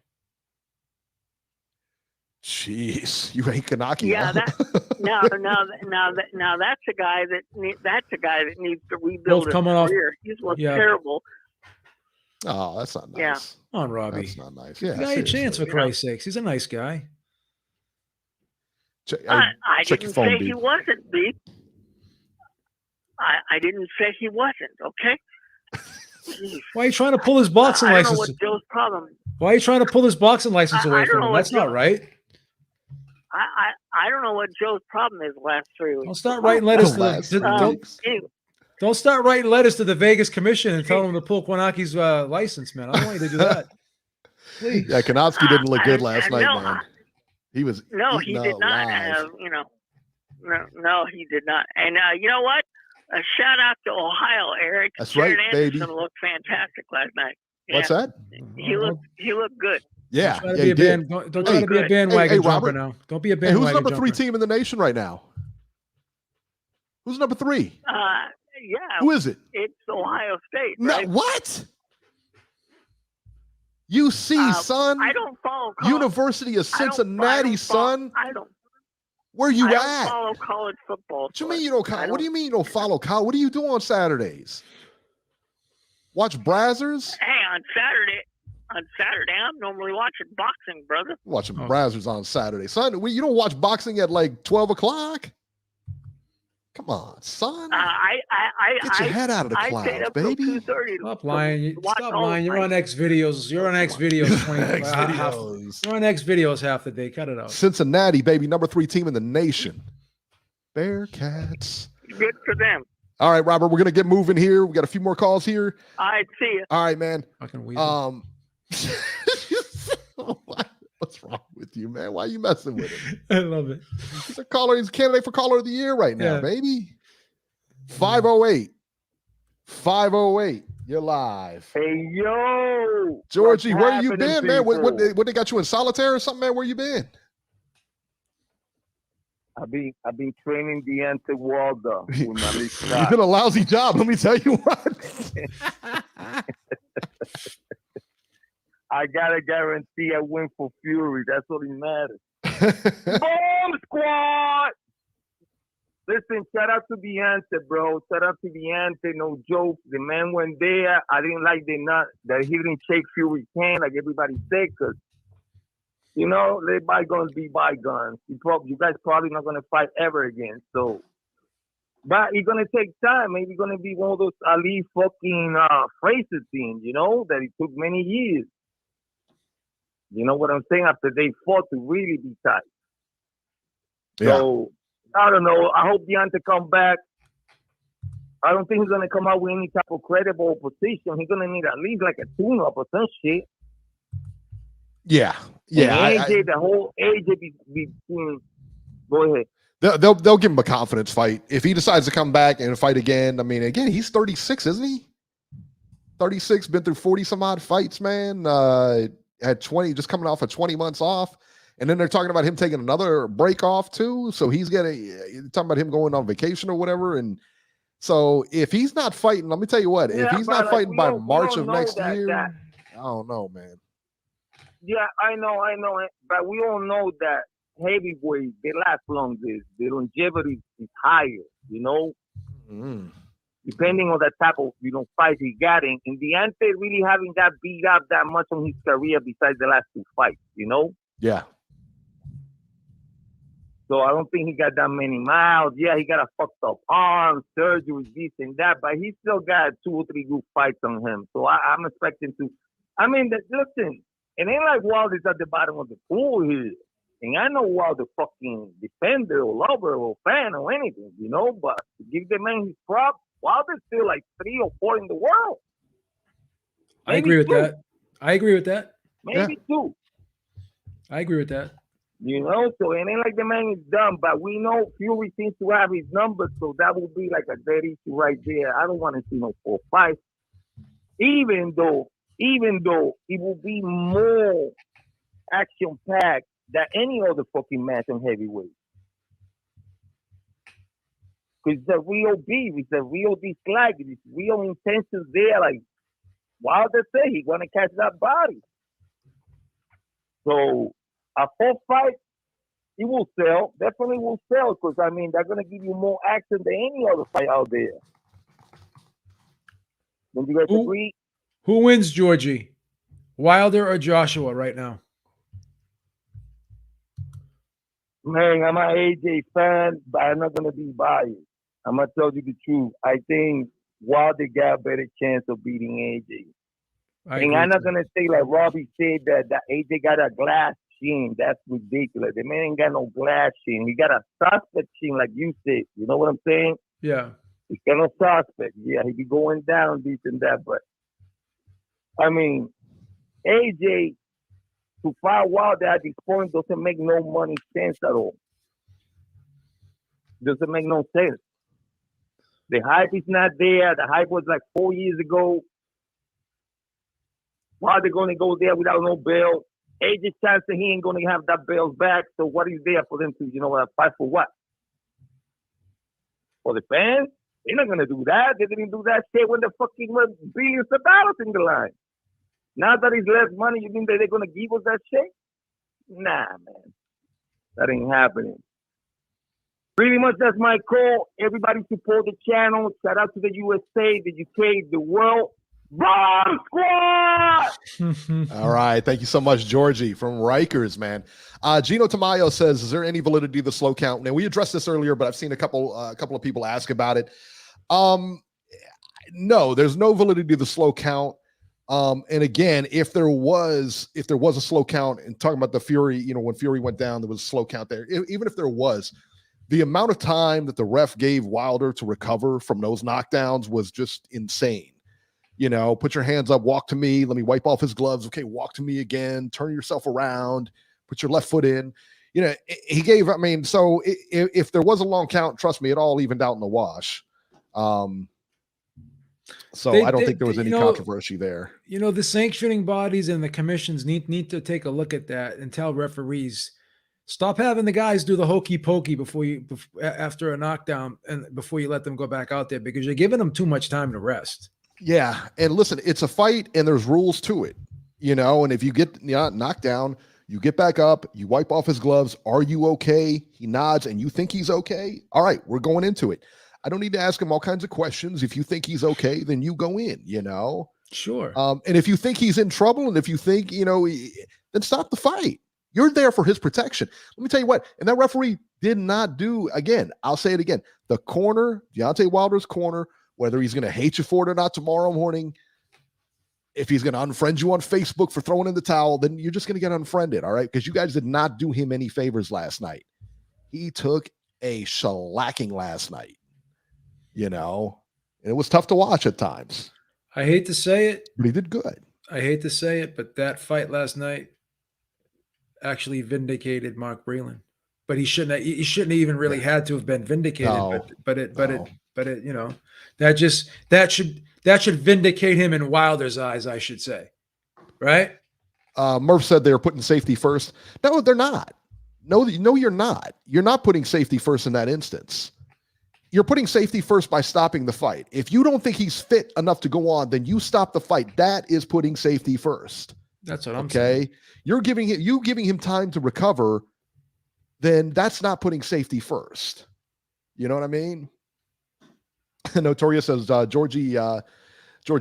Jeez, you ain't Kanaki. Yeah, now that's a guy that needs to rebuild his career. He's looked terrible. Oh, that's not nice. Yeah. Come on, Robbie. That's not nice. Yeah, give the guy a chance for Christ's sakes. He's a nice guy. I didn't say he wasn't, B. I didn't say he wasn't. Okay. Jeez. Why are you trying to pull his boxing license? I don't know what Joe's problem. Why are you trying to pull his boxing license away from him? That's not right. I don't know what Joe's problem is the last 3 weeks. Don't start writing letters don't start writing letters to the Vegas Commission and telling them to pull Kwanaki's license, man. I don't want you to do that. Please. Yeah, Kanofsky didn't look good last night, man. He was he did not have, no, he did not. And you know what? A shout out to Ohio, Eric. That's Jared right, Anderson baby. looked fantastic last night. Yeah. What's that? He looked good. Yeah, don't try to be a bandwagon jumper now. Don't be a bandwagon who's number 3 jumper. team in the nation right now? Who's number 3? Yeah. Who is it? It's Ohio State. Right? No, what? UC, son. I don't follow college. University of Cincinnati, son. Where you I at? don't follow college football. What do you mean you don't? What do you mean you don't follow college? What do you do on Saturdays? Watch Brazzers? Hey, on Saturday, I'm normally watching boxing, brother. Watching Brazzers on Saturday, son. You don't watch boxing at like 12 o'clock? Come on, son. Get your head out of the clouds, baby. Stop lying. Stop lying. You're on X videos. You're on X videos. You're on X videos half the day. Cut it out. Cincinnati, baby, number 3 team in the nation. Bearcats. Good for them. All right, Robert, we're gonna get moving here. We got a few more calls here. All right, see you. All right, man. What's wrong with you, man? Why are you messing with him? I love it. He's a caller. He's a candidate for caller of the year right now, baby. 508. You're live. Hey, yo. Georgie, where you been, man? What they got you in solitaire or something, man? Where you been? I've been training Deontay Wilder with my league. You've been a lousy job, let me tell you what. I gotta guarantee a win for Fury. That's what matters. Boom squad! Listen, shout out to Deontay, bro. Shout out to Deontay. No joke. The man went there. I didn't like that he didn't shake Fury's hand like everybody said, because let bygones be bygones. You guys probably not gonna fight ever again. So, but it's gonna take time. Maybe gonna be one of those Ali fucking Fraser teams, that it took many years. You know what I'm saying? After they fought to really be tight. So I don't know. I hope Deontay come back. I don't think he's gonna come out with any type of credible position. He's gonna need at least like a tune-up or some shit. Yeah. And AJ, the whole AJ between. Go ahead. They'll give him a confidence fight if he decides to come back and fight again. I mean, again, he's 36, isn't he? 36, been through 40 some odd fights, man. Had 20, just coming off of 20 months off, and then they're talking about him taking another break off too. So he's talking about him going on vacation or whatever. And so if he's not fighting, let me tell you what, if he's not fighting by March of next year, I don't know, man. Yeah, I know, but we all know that heavyweight, they last longer. The longevity is higher, you know? Depending on the type of, fight he got in. And Deontay really haven't got beat up that much on his career besides the last 2 fights, you know? Yeah. So I don't think he got that many miles. Yeah, he got a fucked up arm, surgery, this and that, but he still got 2 or 3 good fights on him. So I'm expecting to, listen, it ain't like Wilder's at the bottom of the pool here. And I know Wilder fucking defender or lover or fan or anything, but to give the man his props, Wilder's still like 3 or 4 in the world. I agree with that. Maybe 2. I agree with that. So it ain't like the man is dumb, but we know Fury seems to have his numbers, so that would be like a dead issue right there. I don't want to see no 4-5. Even though it will be more action-packed than any other fucking match on heavyweight. Because it's a real beef, it's a real dislike, it's real intentions there. Like Wilder said, he want to catch that body. So a 4-5, it will sell. Definitely will sell because, they're going to give you more action than any other fight out there. Don't you guys agree? Who wins, Georgie? Wilder or Joshua right now? Man, I'm an AJ fan, but I'm not going to be biased. I'm going to tell you the truth. I think Wilder got a better chance of beating AJ. And I'm not going to say like Robbie said that AJ got a glass chin. That's ridiculous. The man ain't got no glass chin. He got a suspect chin like you said. You know what I'm saying? Yeah. He got no suspect. Yeah, he be going down, this and that. But, AJ, to fight Wilder at this point doesn't make no money sense at all. Doesn't make no sense. The hype is not there. The hype was like 4 years ago. Wilder going to go there without no belt. AJ chance that he ain't going to have that belt back. So what is there for them to, fight for what? For the fans? They're not going to do that. They didn't do that shit when the fucking billions of dollars in the line. Now that it's less money, you think that they're going to give us that shit? Nah, man. That ain't happening. Pretty much that's my call. Everybody support the channel. Shout out to the USA, the UK, the world. Bomb Squad! All right. Thank you so much, Georgie from Rikers, man. Gino Tamayo says, is there any validity to the slow count? Now, we addressed this earlier, but I've seen a couple of people ask about it. No, there's no validity to the slow count. And again, if there was a slow count, and talking about the Fury, when Fury went down, there was a slow count there. Even if there was, the amount of time that the ref gave Wilder to recover from those knockdowns was just insane. Put your hands up, walk to me, let me wipe off his gloves. Okay, walk to me again, turn yourself around, put your left foot in. He gave, so if there was a long count, trust me, it all evened out in the wash. So I don't think there was any controversy there. The sanctioning bodies and the commissions need to take a look at that and tell referees, stop having the guys do the hokey pokey after a knockdown and before you let them go back out there, because you're giving them too much time to rest. Yeah. And listen, it's a fight and there's rules to it, and if you get knocked down, you get back up, you wipe off his gloves. Are you okay? He nods and you think he's okay. All right, we're going into it. I don't need to ask him all kinds of questions. If you think he's okay, then you go in, Sure. And if you think he's in trouble and if you think, then stop the fight. You're there for his protection. Let me tell you what, and that referee did not do, again, I'll say it again, the corner, Deontay Wilder's corner, whether he's going to hate you for it or not tomorrow morning, if he's going to unfriend you on Facebook for throwing in the towel, then you're just going to get unfriended, all right? Because you guys did not do him any favors last night. He took a shellacking last night, you know, and it was tough to watch at times. I hate to say it. But he did good. I hate to say it, but that fight last night actually vindicated Mark Breland. But he shouldn't have even really had to have been vindicated. No, but it, you know, that should vindicate him in Wilder's eyes, I should say. Right? Murph said they were putting safety first. No, they're not. No, you're not. You're not putting safety first in that instance. You're putting safety first by stopping the fight. If you don't think he's fit enough to go on, then you stop the fight. That is putting safety first. That's what I'm saying. You're giving him time to recover, then that's not putting safety first. You know what I mean? Notoria says Georgie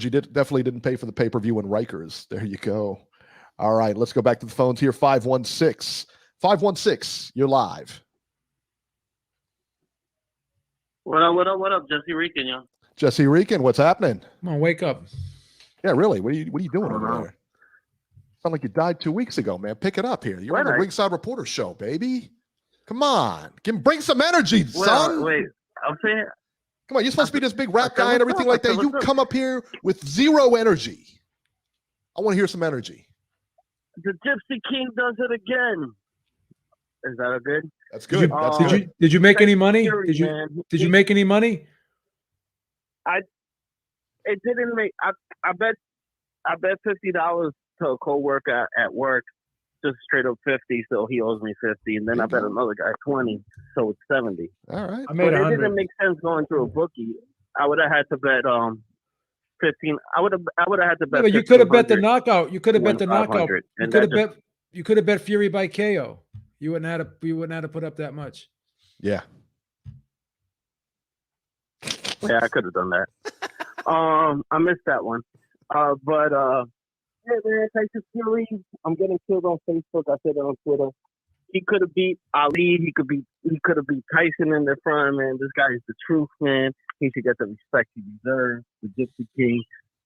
definitely didn't pay for the pay-per-view in Rikers. There you go. All right, let's go back to the phones here. 516. 516, you're live. What up? Jesse Rican, yo. Jesse Rican, what's happening? Come on, wake up. Yeah, really. What are you doing over there? Sound like you died 2 weeks ago, man. Pick it up here. You're on the Ringside Reporter show, baby. Come on. Bring some energy, son. Wait, I'm saying. Come on, you're supposed to be this big rap guy and everything like that. You come up here with zero energy. I want to hear some energy. The Gypsy King does it again. Is that a good? That's good. Did you make any money? Did you make any money? It didn't make. I bet $50 to a coworker at work, just straight up 50. So he owes me 50, and then I bet another guy 20, so it's 70. All right. I made 100. It didn't make sense going through a bookie. I would have had to bet 15. I would have had to bet. Yeah, but you could have bet the knockout. You could have bet the knockout. You could have bet Fury by KO. You wouldn't have to put up that much. Yeah. Yeah, I could have done that. I missed that one. Yeah, man, Tyson Fury. I'm getting killed on Facebook. I said it on Twitter. He could have beat Ali. He could have beat Tyson in the front, man. This guy is the truth, man. He should get the respect he deserves. The Gypsy King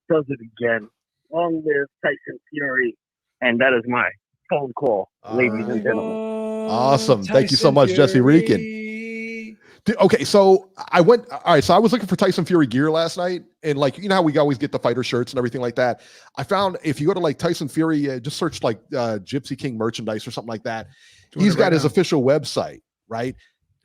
does it again. Long live Tyson Fury. And that is my phone call, ladies and gentlemen. Awesome. Thank you so much, Jesse Rican. Okay, so I was looking for Tyson Fury gear last night, and like, you know how we always get the fighter shirts and everything like that. I found if you go to like Tyson Fury, just search like Gypsy King merchandise or something like that. He's got his official website, right?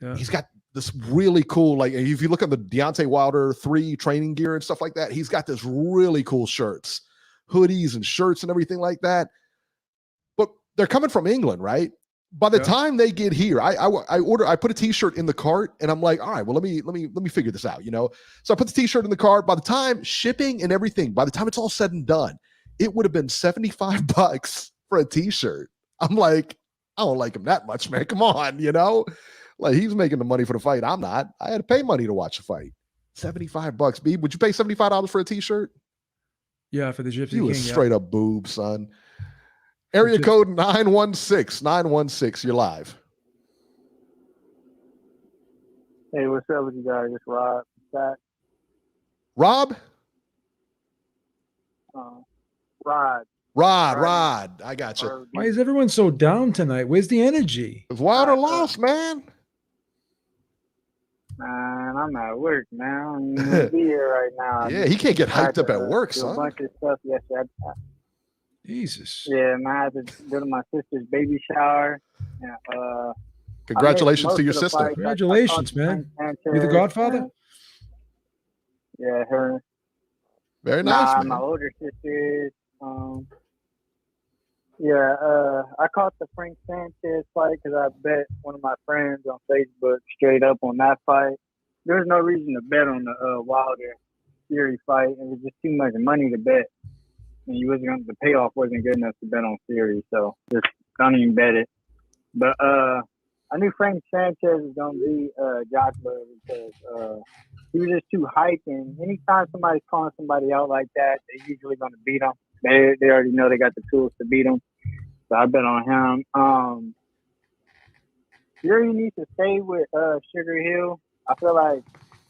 Yeah. He's got this really cool, like if you look at the Deontay Wilder 3 training gear and stuff like that, he's got this really cool shirts, hoodies and shirts and everything like that. But they're coming from England, right? By the time they get here, I put a t-shirt in the cart and I'm like, all right, well, let me figure this out, you know? So I put the t-shirt in the cart. By the time shipping and everything, by the time it's all said and done, it would have been $75 for a t-shirt. I'm like, I don't like him that much, man. Come on, you know? Like, he's making the money for the fight. I'm not. I had to pay money to watch the fight. $75, B. Would you pay $75 for a t-shirt? Yeah, for the Gypsy King. You was straight up boob, son. Area code 916. 916. You're live. Hey, what's up with you guys? It's Rob. Rob? Rod. I got you. Why is everyone so down tonight? Where's the energy? It's Wilder lost, man. Man, I'm at work, man. I don't even be here right now. Yeah, he can't get hyped up at work, son. A bunch of stuff yesterday. Jesus. Yeah, man, I had to go to my sister's baby shower. Yeah, congratulations to your sister. Congratulations, man. You the godfather? Yeah, her. Very nice. My older sister. I caught the Frank Sanchez fight because I bet one of my friends on Facebook straight up on that fight. There was no reason to bet on the Wilder Fury fight. It was just too much money to bet. And the payoff wasn't good enough to bet on Fury, so just don't even bet it. But I knew Frank Sanchez was gonna be Joshua because he was just too hyped. And anytime somebody's calling somebody out like that, they're usually gonna beat them. They already know they got the tools to beat him. So I bet on him. Fury needs to stay with Sugar Hill. I feel like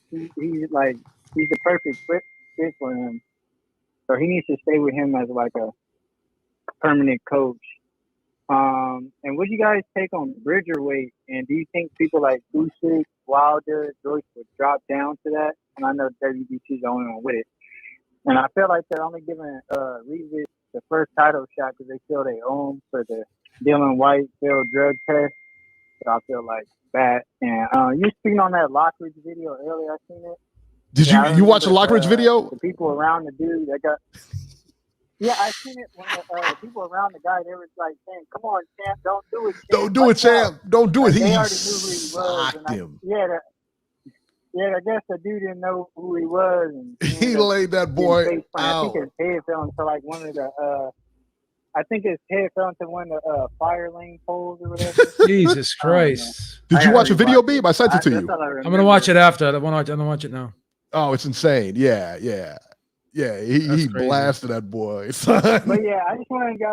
he's the perfect fit for him. So he needs to stay with him as like a permanent coach. And what do you guys take on Bridgerweight? And do you think people like Usyk, Wilder, Joyce would drop down to that? And I know WBC's the only one with it. And I feel like they're only giving Reeves the first title shot because they feel they own for the Dylan White failed drug test. So I feel like that. And you speaking on that Lockridge video earlier, I seen it. Did you watch the Lockridge video? The people around the dude that got. Yeah, I seen it when the people around the guy, they were like saying, "Come on, champ, don't do it, champ. Don't do it, champ. Don't do it." Like, He they already knew who he was. socked him. I guess the dude didn't know who he was. And He laid that boy I out. think his head fell into like one of the. I think his head fell into one of the fire lane poles or whatever. Jesus Christ! Did you watch a video, Beeb? I sent it to you. I'm gonna watch it after. I don't want to watch it now. Oh, it's insane. Yeah. He blasted that boy. But yeah, I just wanted you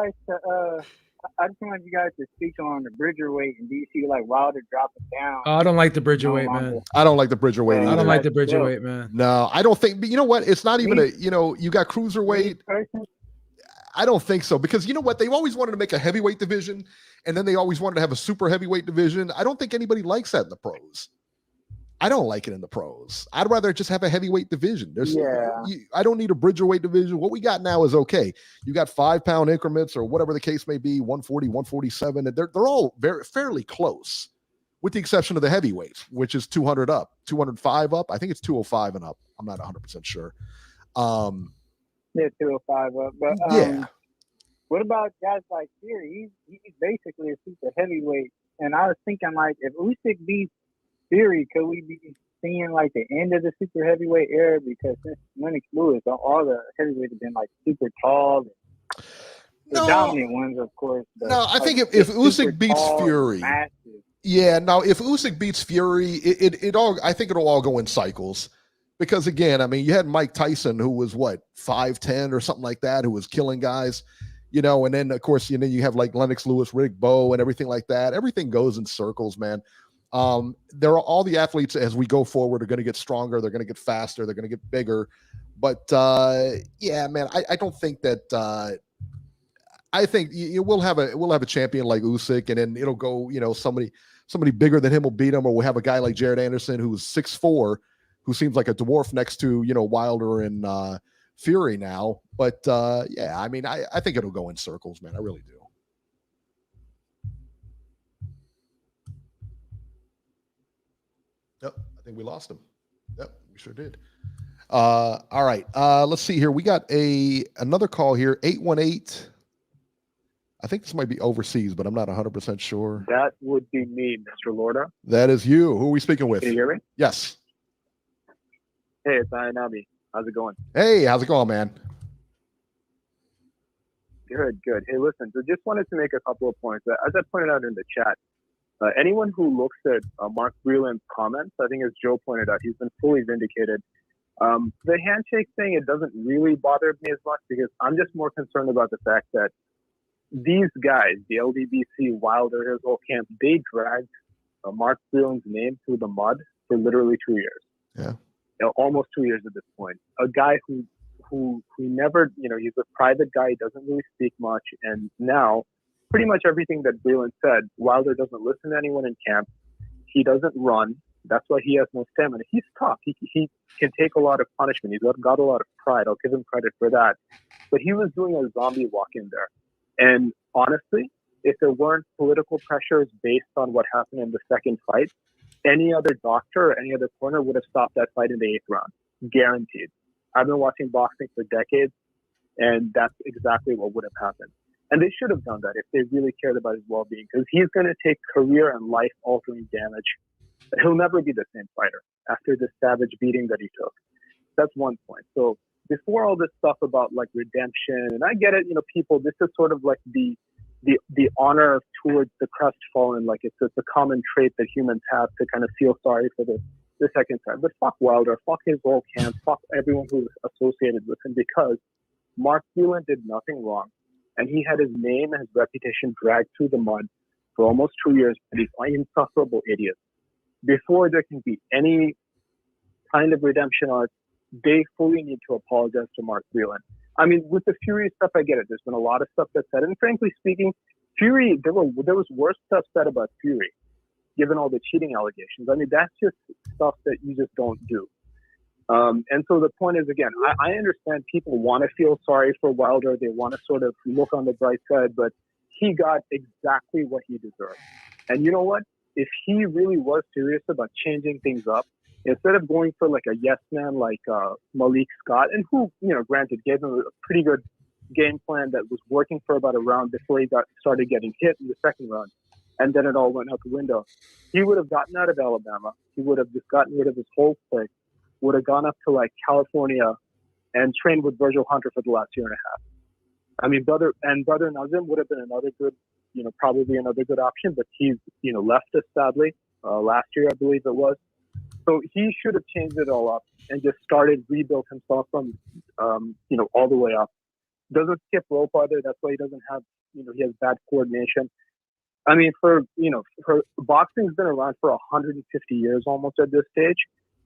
guys to speak on the Bridgerweight and do you see like Wilder dropping down? Oh, I don't like the Bridgerweight, man. I don't like the Bridgerweight either. I don't like the Bridgerweight, man. No, I don't think. But you know what? It's not even you got cruiserweight. I don't think so because you know what? They always wanted to make a heavyweight division, and then they always wanted to have a super heavyweight division. I don't think anybody likes that in the pros. I don't like it in the pros. I'd rather just have a heavyweight division. I don't need a Bridgerweight division. What we got now is okay. You got 5-pound increments or whatever the case may be, 140, 147. And they're all fairly close, with the exception of the heavyweights, which is 200 up, 205 up. I think it's 205 and up. I'm not 100% sure. 205 up. But what about guys like Fury? He's basically a super heavyweight. And I was thinking, like, if Usyk beats Fury, could we be seeing like the end of the super heavyweight era? Because since Lennox Lewis, all the heavyweights have been like super tall. The dominant ones, of course. No, I think if Usyk beats Fury, massive. if Usyk beats Fury, I think it'll all go in cycles. Because again, I mean, you had Mike Tyson, who was 5'10" or something like that, who was killing guys, and then of course, you have like Lennox Lewis, Riddick Bowe, and everything like that. Everything goes in circles, man. There are all the athletes as we go forward are going to get stronger. They're going to get faster. They're going to get bigger. But man, I don't think that. I think we'll have a champion like Usyk, and then it'll go. Somebody bigger than him will beat him, or we'll have a guy like Jared Anderson who's 6'4", who seems like a dwarf next to Wilder and Fury now. But I mean, I think it'll go in circles, man. I really do. Yep, I think we lost him. Yep, we sure did. All right, let's see here. We got another call here, 818. I think this might be overseas, but I'm not 100% sure. That would be me, Mr. Lorda. That is you. Who are we speaking with? Can you hear me? Yes. Hey, it's Ayanabi. How's it going? Hey, how's it going, man? Good. Hey, listen, so just wanted to make a couple of points. As I pointed out in the chat, anyone who looks at Mark Breland's comments, I think as Joe pointed out, he's been fully vindicated. The handshake thing, it doesn't really bother me as much because I'm just more concerned about the fact that these guys, the LDBC, Wilder, his whole camp, they dragged Mark Breland's name through the mud for literally 2 years. Yeah. Almost 2 years at this point. A guy who never, he's a private guy, doesn't really speak much, and now pretty much everything that Breland said, Wilder doesn't listen to anyone in camp. He doesn't run. That's why he has no stamina. He's tough. He can take a lot of punishment. He's got a lot of pride. I'll give him credit for that. But he was doing a zombie walk in there. And honestly, if there weren't political pressures based on what happened in the second fight, any other doctor or any other corner would have stopped that fight in the 8th round. Guaranteed. I've been watching boxing for decades, and that's exactly what would have happened. And they should have done that if they really cared about his well-being, because he's going to take career and life-altering damage. He'll never be the same fighter after the savage beating that he took. That's one point. So before all this stuff about like redemption, and I get it, people, this is sort of like the honor towards the crestfallen, like it's a common trait that humans have to kind of feel sorry for the second side. But fuck Wilder, fuck his whole camp, fuck everyone who's associated with him, because Mark Breland did nothing wrong. And he had his name and his reputation dragged through the mud for almost 2 years by these insufferable idiots. Before there can be any kind of redemption arc, they fully need to apologize to Mark Breland. I mean, with the Fury stuff, I get it. There's been a lot of stuff that's said. And frankly speaking, Fury, there was worse stuff said about Fury, given all the cheating allegations. I mean, that's just stuff that you just don't do. And so the point is, again, I understand people want to feel sorry for Wilder. They want to sort of look on the bright side, but he got exactly what he deserved. And you know what? If he really was serious about changing things up, instead of going for like a yes man like Malik Scott, and who, granted, gave him a pretty good game plan that was working for about a round before he started getting hit in the second round, and then it all went out the window. He would have gotten out of Alabama. He would have just gotten rid of his whole clique, would have gone up to like California and trained with Virgil Hunter for the last year and a half. I mean, brother Nazim would have been another good, probably another good option, but he's, left us sadly last year, I believe it was. So he should have changed it all up and just rebuilt himself from, all the way up. Doesn't skip rope either. That's why he doesn't have, he has bad coordination. I mean, for boxing's been around for 150 years almost at this stage.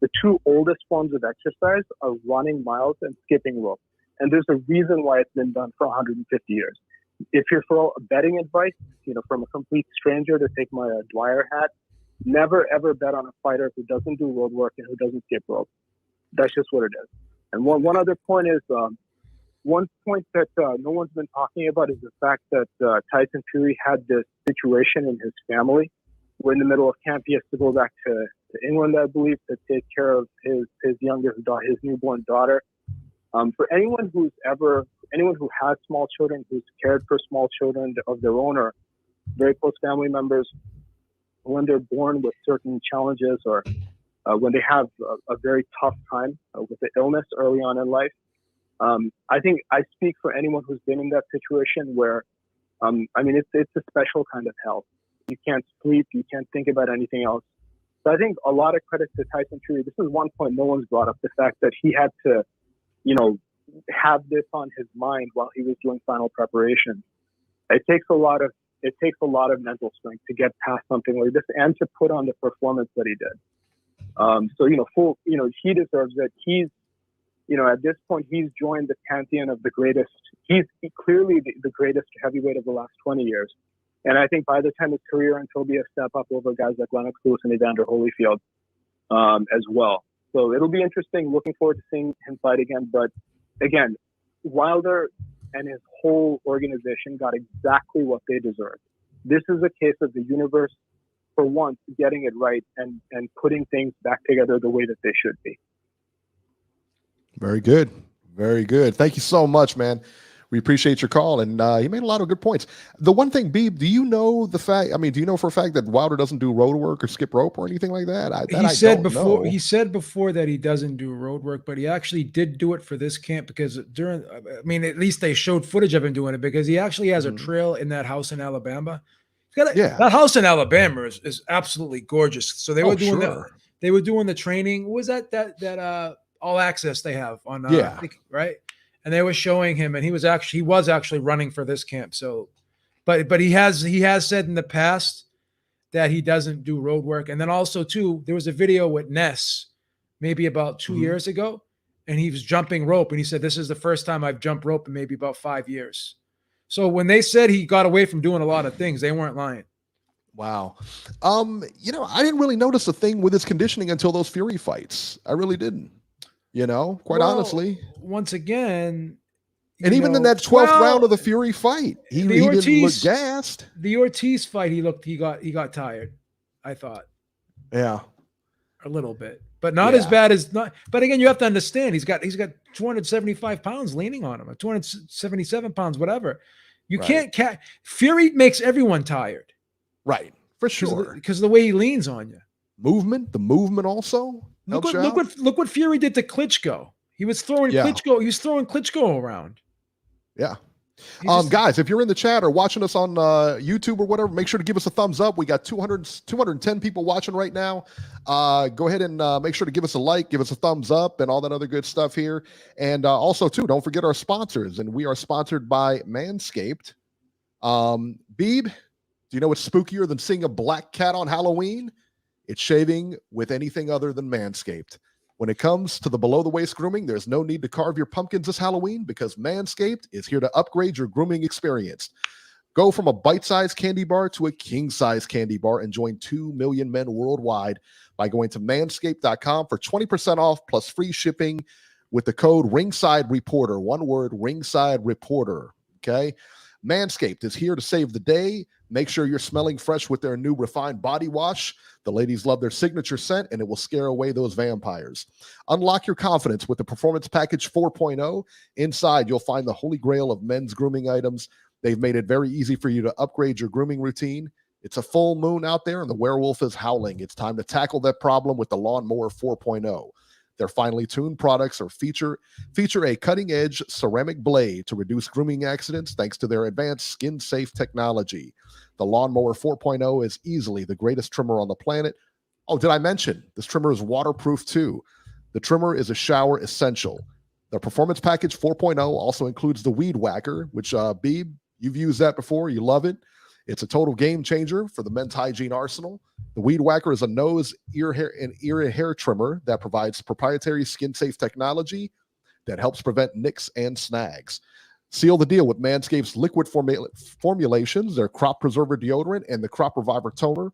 The two oldest forms of exercise are running miles and skipping rope. And there's a reason why it's been done for 150 years. If you're for betting advice, from a complete stranger to take my Dwyer hat, never ever bet on a fighter who doesn't do road work and who doesn't skip rope. That's just what it is. And one other point is, one point that no one's been talking about is the fact that Tyson Fury had this situation in his family where in the middle of camp he has to go back to England, I believe, to take care of his youngest daughter, his newborn daughter. For anyone who has small children, who's cared for small children of their own or very close family members, when they're born with certain challenges or when they have a very tough time with the illness early on in life, I think I speak for anyone who's been in that situation where, it's a special kind of health. You can't sleep, you can't think about anything else. So I think a lot of credit to Tyson Fury. This is one point no one's brought up, the fact that he had to, have this on his mind while he was doing final preparation. It takes a lot of mental strength to get past something like this and to put on the performance that he did. He deserves it. He's, at this point, he's joined the pantheon of the greatest. He's clearly the greatest heavyweight of the last 20 years. And I think by the time his career ends, he'll be a step up over guys like Lennox Lewis and Evander Holyfield as well. So it'll be interesting. Looking forward to seeing him fight again. But again, Wilder and his whole organization got exactly what they deserved. This is a case of the universe, for once, getting it right and putting things back together the way that they should be. Very good. Very good. Thank you so much, man. We appreciate your call, and he made a lot of good points. The one thing, Beeb, do you know for a fact that Wilder doesn't do road work or skip rope or anything like that? He said before that he doesn't do road work, but he actually did do it for this camp because at least they showed footage of him doing it because he actually has a trail in that house in Alabama. That house in Alabama is absolutely gorgeous. So they were doing the training. What was that all access they have on I think, right? And they were showing him, and he was actually running for this camp. So, but he has said in the past that he doesn't do road work. And then also too, there was a video with Ness maybe about 2 years ago, and he was jumping rope, and he said, "This is the first time I've jumped rope in maybe about 5 years." So when they said he got away from doing a lot of things, they weren't lying. Wow. I didn't really notice a thing with his conditioning until those Fury fights. I really didn't. Honestly. Once again, and even in that 12th round of the Fury fight, he didn't look gassed. The Ortiz fight, he got tired, I thought. Yeah. A little bit. But not as bad as not. But again, you have to understand he's got 275 pounds leaning on him, or 277 pounds, whatever. You can't Fury makes everyone tired. Right. For sure. Because the way he leans on you. The movement also. Look what Fury did to Klitschko. He was throwing Klitschko. He was throwing Klitschko around. Yeah. Guys, if you're in the chat or watching us on YouTube or whatever, make sure to give us a thumbs up. We got 210 people watching right now. Go ahead and make sure to give us a like, give us a thumbs up, and all that other good stuff here. And also, too, don't forget our sponsors. And we are sponsored by Manscaped. Beeb, do you know what's spookier than seeing a black cat on Halloween? It's shaving with anything other than Manscaped. When it comes to the below-the-waist grooming, there's no need to carve your pumpkins this Halloween because Manscaped is here to upgrade your grooming experience. Go from a bite-sized candy bar to a king-size candy bar and join 2 million men worldwide by going to manscaped.com for 20% off plus free shipping with the code Ringside Reporter. One word, Ringside Reporter. Okay? Manscaped is here to save the day. Make sure you're smelling fresh with their new refined body wash. The ladies love their signature scent, and it will scare away those vampires. Unlock your confidence with the Performance Package 4.0. Inside, you'll find the holy grail of men's grooming items. They've made it very easy for you to upgrade your grooming routine. It's a full moon out there, and the werewolf is howling. It's time to tackle that problem with the Lawnmower 4.0. Their finely tuned products feature a cutting-edge ceramic blade to reduce grooming accidents thanks to their advanced skin-safe technology. The Lawnmower 4.0 is easily the greatest trimmer on the planet. Oh, did I mention this trimmer is waterproof too? The trimmer is a shower essential. The Performance Package 4.0 also includes the Weed Whacker, which, Beeb, you've used that before. You love it. It's a total game changer for the men's hygiene arsenal. The Weed Whacker is a nose, ear, and hair trimmer that provides proprietary skin-safe technology that helps prevent nicks and snags. Seal the deal with Manscaped's liquid formulations, their crop preserver deodorant, and the crop reviver toner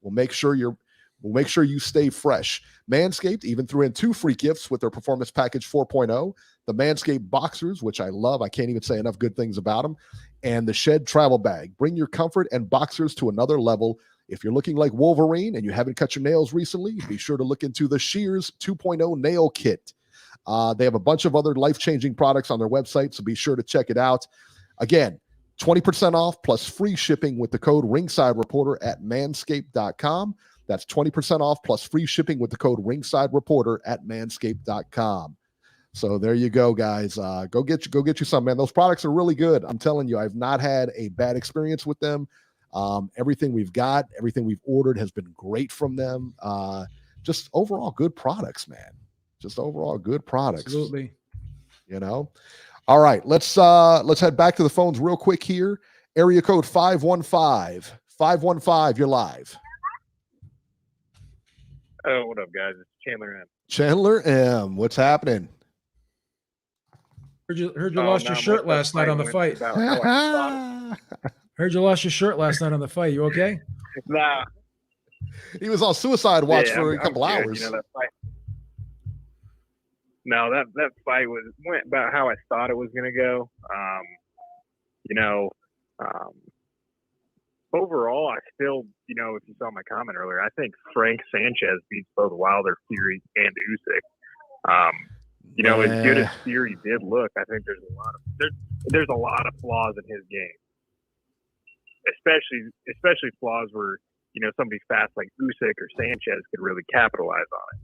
will make sure you stay fresh. Manscaped even threw in 2 free gifts with their Performance Package 4.0, the Manscaped Boxers, which I love. I can't even say enough good things about them, and the Shed Travel Bag. Bring your comfort and boxers to another level. If you're looking like Wolverine and you haven't cut your nails recently, be sure to look into the Shears 2.0 Nail Kit. They have a bunch of other life-changing products on their website, so be sure to check it out. Again, 20% off plus free shipping with the code Ringside Reporter at manscaped.com. That's 20% off plus free shipping with the code Ringside Reporter at manscaped.com. So there you go, guys. Go get you some, man. Those products are really good. I'm telling you, I've not had a bad experience with them. Everything we've got, everything we've ordered has been great from them. Just overall good products, man. Just overall good products. Absolutely. You know. All right, let's head back to the phones real quick here. Area code 515. 515, you're live. Oh, what up, guys? It's Chandler M. Chandler M. What's happening? Heard you lost your shirt last night on the fight. Heard you lost your shirt last night on the fight. You okay? Nah. He was on suicide watch for a couple hours. You know, that fight. No, that fight went about how I thought it was going to go. Overall, I still, if you saw my comment earlier, I think Frank Sanchez beats both Wilder, Fury, and Usyk. As good as Fury did look, I think there's a lot of flaws in his game, especially flaws where somebody fast like Usyk or Sanchez could really capitalize on it.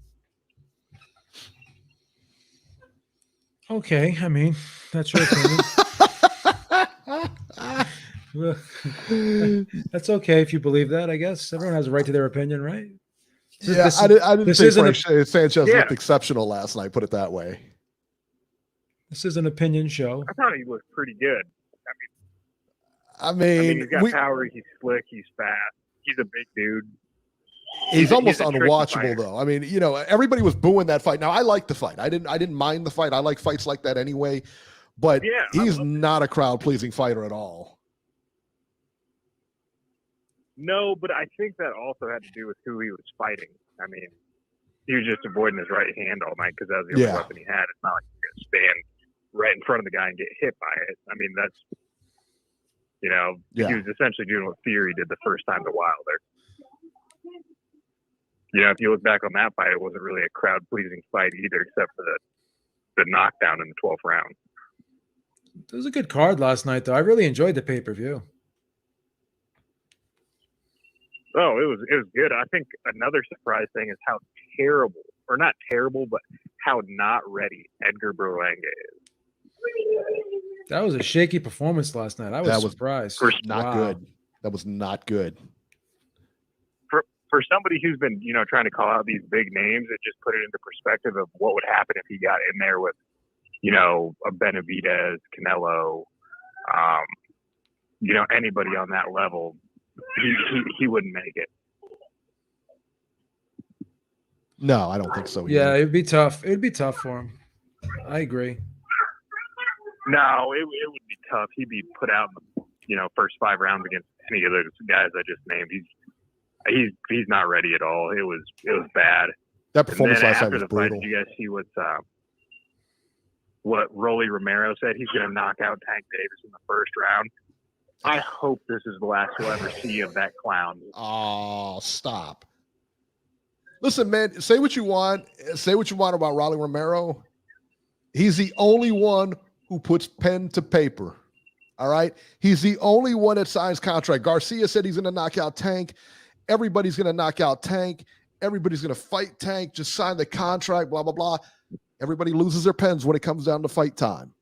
Okay, I mean that's your opinion. Well, that's okay if you believe that. I guess everyone has a right to their opinion, right? I didn't think Frank Sanchez looked exceptional last night. Put it that way. This is an opinion show. I thought he looked pretty good. I mean, he's got power. He's slick. He's fast. He's a big dude. He's almost unwatchable, though. I mean, everybody was booing that fight. Now, I liked the fight. I didn't mind the fight. I like fights like that anyway. But he's not a crowd-pleasing fighter at all. No, but I think that also had to do with who he was fighting. I mean, he was just avoiding his right hand all night because that was the only weapon he had. It's not like you're going to stand right in front of the guy and get hit by it. I mean, that's, he was essentially doing what Fury did the first time to Wilder. If you look back on that fight, it wasn't really a crowd-pleasing fight either, except for the knockdown in the 12th round. It was a good card last night, though. I really enjoyed the pay-per-view. Oh, it was good. I think another surprise thing is how terrible, or not terrible, but how not ready Edgar Berlanga is. That was a shaky performance last night. I was surprised. Not good. That was not good. For somebody who's been, trying to call out these big names, it just put it into perspective of what would happen if he got in there with, a Benavidez, Canelo, anybody on that level. He wouldn't make it. No, I don't think so either. Yeah, it'd be tough. It'd be tough for him. I agree. No, it would be tough. He'd be put out in first 5 rounds against any of those guys I just named. He's not ready at all. It was bad. That performance last night was the brutal. Fight, did you guys see what Rolly Romero said? He's going to knock out Tank Davis in the first round. I hope this is the last we'll ever see of that clown. Oh, stop. Listen, man, say what you want. Say what you want about Rolly Romero. He's the only one who puts pen to paper. All right? He's the only one that signs contract. Garcia said he's going to knock out Tank. Everybody's going to knock out Tank. Everybody's going to fight Tank. Just sign the contract, blah, blah, blah. Everybody loses their pens when it comes down to fight time.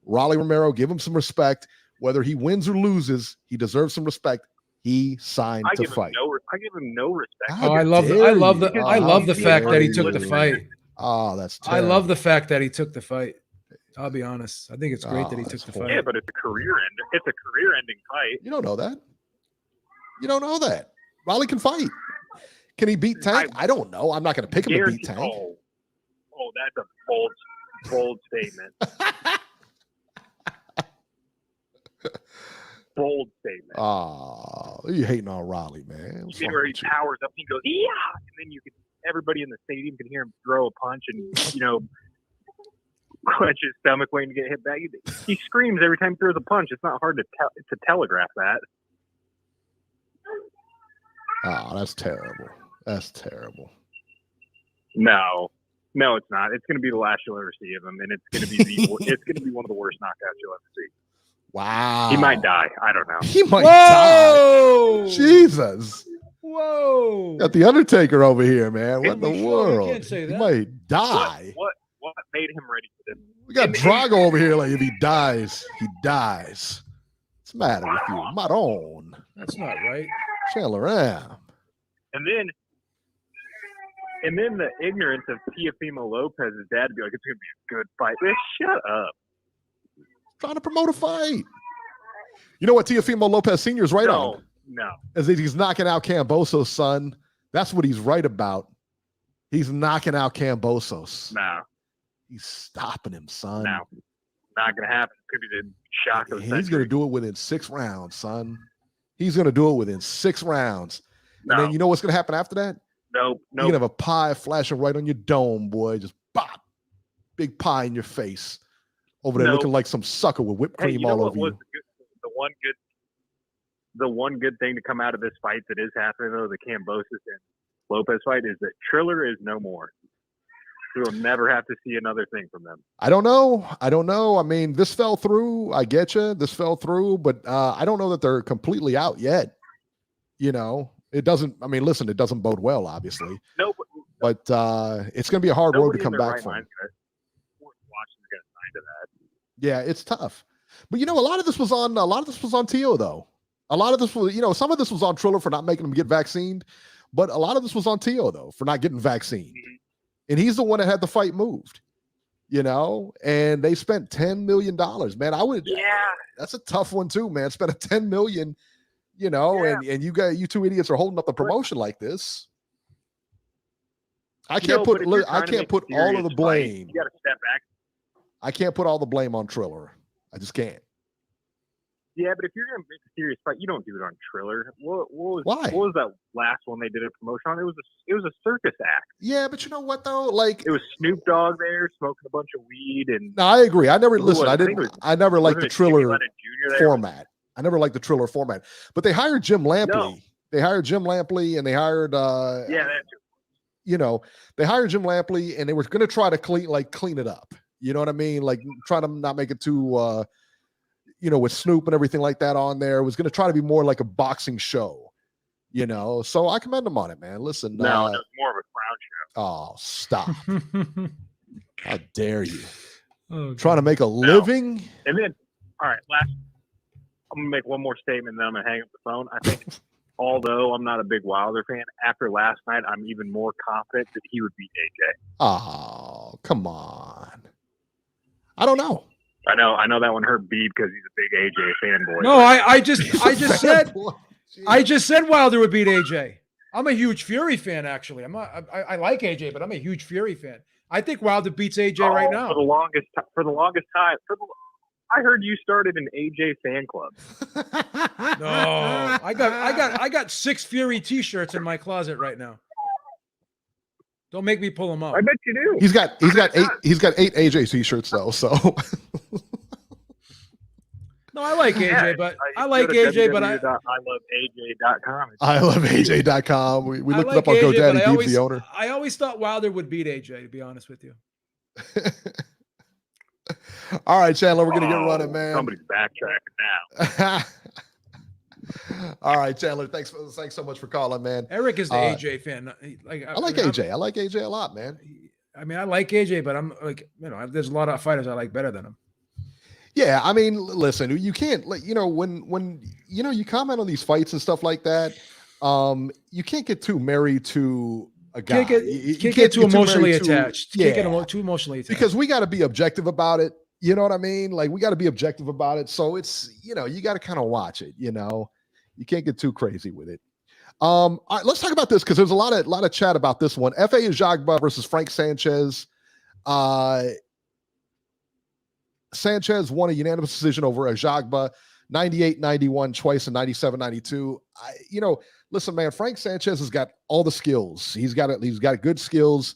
Rolly Romero, give him some respect. Whether he wins or loses, he deserves some respect. He signed to fight. I give him no respect. Oh, I love the fact that he took the fight. Oh, that's terrible. I love the fact that he took the fight. I'll be honest. I think it's great that he took the fight. Yeah, but it's a career-ending fight. You don't know that. You don't know that. Rolly can fight. Can he beat Tank? I don't know. I'm not going to pick him to beat Tank. Oh, that's a bold statement. Bold statement. Oh, you hating on Rolly, man. You mean where he powers up and he goes, yeah, and then everybody in the stadium can hear him throw a punch and clench his stomach waiting to get hit back. He screams every time he throws a punch. It's not hard to telegraph that. Oh, that's terrible. That's terrible. No, it's not. It's going to be the last you'll ever see of him, and it's going to be it's going to be one of the worst knockouts you'll ever see. Wow. He might die. I don't know. He might die. Jesus. Whoa. Got the Undertaker over here, man. What in the world? You can't say that. He might die. What made him ready for this? We got Drago over here. Like, if he dies, he dies. What's the matter with you? Maron. That's not right. Chandler Ram. And then the ignorance of Teofimo Lopez's dad to be like, it's going to be a good fight. Man, shut up. Trying to promote a fight. You know what Teofimo Lopez Sr. is right on? No. As if he's knocking out Camboso's son. That's what he's right about. He's knocking out Cambosos. No. He's stopping him, son. No. Not going to happen. Could be the shock of the century. He's going to do it within 6 rounds, son. He's going to do it within 6 rounds. No. And then you know what's going to happen after that? Nope. You're going to have a pie flashing right on your dome, boy. Just bop. Big pie in your face. Over there looking like some sucker with whipped cream all over you. The one good thing to come out of this fight that is happening, though, the Cambosos and Lopez fight, is that Triller is no more. We will never have to see another thing from them. I don't know. I mean, this fell through. I get you. This fell through, but I don't know that they're completely out yet. It doesn't. I mean, listen, it doesn't bode well, obviously. No, but it's going to be a hard road to come back from. To that. Yeah, it's tough. But a lot of this was on Tio though. A lot of this was, some of this was on Triller for not making him get vaccinated, but a lot of this was on Tio though for not getting vaccinated. Mm-hmm. And he's the one that had the fight moved. And they spent $10 million. Man, that's a tough one too, man. Spent a $10 million, and you two idiots are holding up the promotion like this. I can't put all of the blame. You got to step back. I can't put all the blame on Triller. I just can't. Yeah, but if you're going to make a serious fight, you don't do it on Triller. Why? What was that last one they did a promotion on? It was a circus act. Yeah, but you know what though? Like, it was Snoop Dogg there smoking a bunch of weed, and no, I agree. I never liked the Triller format. I never liked the Triller format. But they hired Jim Lampley. No. They hired Jim Lampley, and they hired they hired Jim Lampley, and they were going to try to clean it up. You know what I mean? Like, try to not make it too, with Snoop and everything like that on there. It was going to try to be more like a boxing show, So I commend them on it, man. Listen. No, it was more of a clown show. Oh, stop. How dare you? Trying to make a living? And then, all right, I'm going to make one more statement, and then I'm going to hang up the phone. I think, although I'm not a big Wilder fan, after last night, I'm even more confident that he would beat AJ. Oh, come on. I don't know. I know that one hurt Bede because he's a big AJ fanboy. No, I just said Wilder would beat AJ. I'm a huge Fury fan, actually. I like AJ, but I'm a huge Fury fan. I think Wilder beats AJ right now. For the longest time, I heard you started an AJ fan club. No, I got 6 Fury T-shirts in my closet right now. Don't make me pull them out. I bet you do. He's got 8 AJ T-shirts though. So no, I like AJ, Yeah, but you I like go to AJ, but www.iloveaj.com. I love AJ.com. We I looked like it up on AJ, but GoDaddy. Deeb's the owner. I always thought Wilder would beat AJ. To be honest with you. All right, Chandler, we're gonna get running, man. Somebody's backtracking now. All right, Chandler. Thanks so much for calling, man. Eric is the AJ fan. I like AJ. I like AJ a lot, man. I mean, I like AJ, but I'm like, there's a lot of fighters I like better than him. Yeah, I mean, listen, you can't, when you comment on these fights and stuff like that, you can't get too married to a guy. You can't get too emotionally attached. Yeah, can't get too emotionally attached. because we got to be objective about it. You know what I mean? Like, we got to be objective about it. So it's, you got to kind of watch it. You can't get too crazy with it. All right, let's talk about this because there's a lot of chat about this one. F.A. Ajagba versus Frank Sanchez. Sanchez won a unanimous decision over Ajagba, 98-91 twice and 97-92. Listen, man, Frank Sanchez has got all the skills. He's got good skills.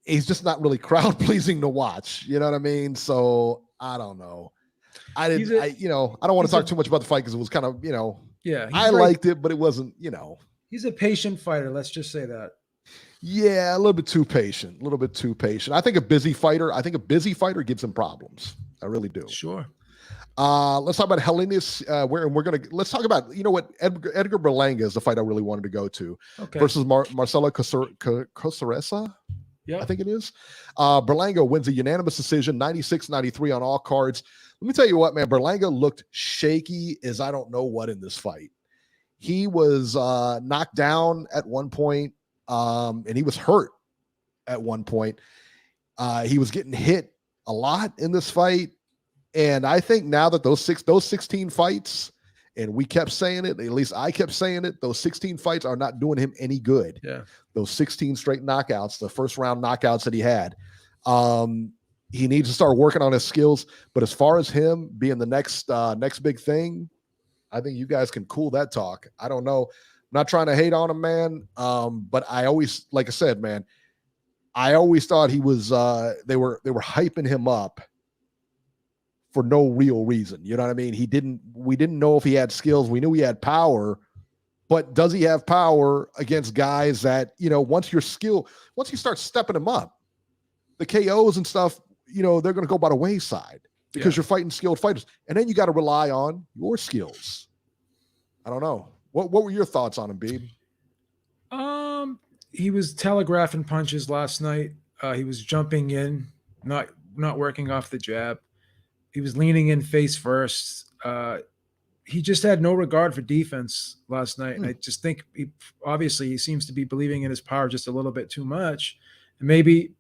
He's just not really crowd pleasing to watch. You know what I mean? So I don't know. I don't want to talk too much about the fight because it was kind of, yeah, I liked it, but it wasn't, He's a patient fighter. Let's just say that. Yeah, a little bit too patient. I think a busy fighter gives him problems. I really do. Sure. Let's talk about Helenius. Let's talk about, Edgar Berlanga is the fight I really wanted to go to. Okay. Versus Marcelo Coseresa. Yeah. I think it is. Berlanga wins a unanimous decision, 96-93 on all cards. Let me tell you what, man, Berlanga looked shaky as I don't know what in this fight. He was knocked down at one point. And he was hurt at one point. He was getting hit a lot in this fight. And I think now that those 16 fights, and we kept saying it, at least I kept saying it, those 16 fights are not doing him any good. Yeah. Those 16 straight knockouts, the first round knockouts that he had. He needs to start working on his skills. But as far as him being the next big thing, I think you guys can cool that talk. I don't know. Not trying to hate on him, man. But I always, like I said, man, I always thought he was they were hyping him up for no real reason. You know what I mean? We didn't know if he had skills. We knew he had power, but does he have power against guys that, once you start stepping him up, the KOs and stuff, they're going to go by the wayside because you're fighting skilled fighters. And then you got to rely on your skills. I don't know. What were your thoughts on him, Beeb? He was telegraphing punches last night. He was jumping in, not working off the jab. He was leaning in face first. He just had no regard for defense last night. And I just think he seems to be believing in his power just a little bit too much. And maybe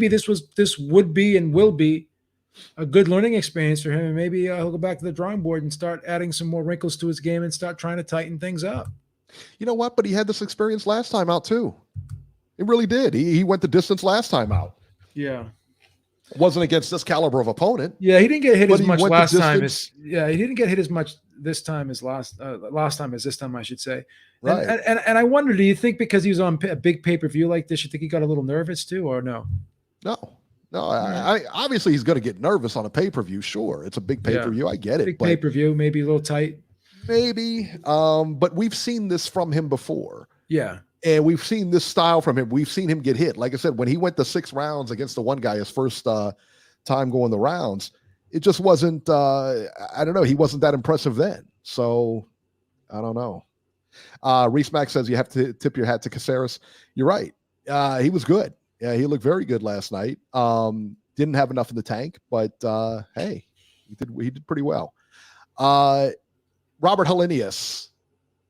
this would be and will be a good learning experience for him, and maybe he'll go back to the drawing board and start adding some more wrinkles to his game and start trying to tighten things up. You know what? But he had this experience last time out too. It really did. He went the distance last time out. Yeah. It wasn't against this caliber of opponent. Yeah, he didn't get hit as much last time he didn't get hit as much this time as last time as this time, I should say. Right. And I wonder, do you think because he was on a big pay-per-view like this, you think he got a little nervous too, or no? No, I obviously he's going to get nervous on a pay-per-view. Sure, it's a big pay-per-view. I get it. Big pay-per-view, maybe a little tight. Maybe, but we've seen this from him before. Yeah, and we've seen this style from him. We've seen him get hit. Like I said, when he went the 6 rounds against the one guy, his first time going the rounds, it just wasn't. I don't know. He wasn't that impressive then. So I don't know. Reese Mack says you have to tip your hat to Caceres. You're right. He was good. Yeah, he looked very good last night. Didn't have enough in the tank, but hey, he did pretty well. Robert Helenius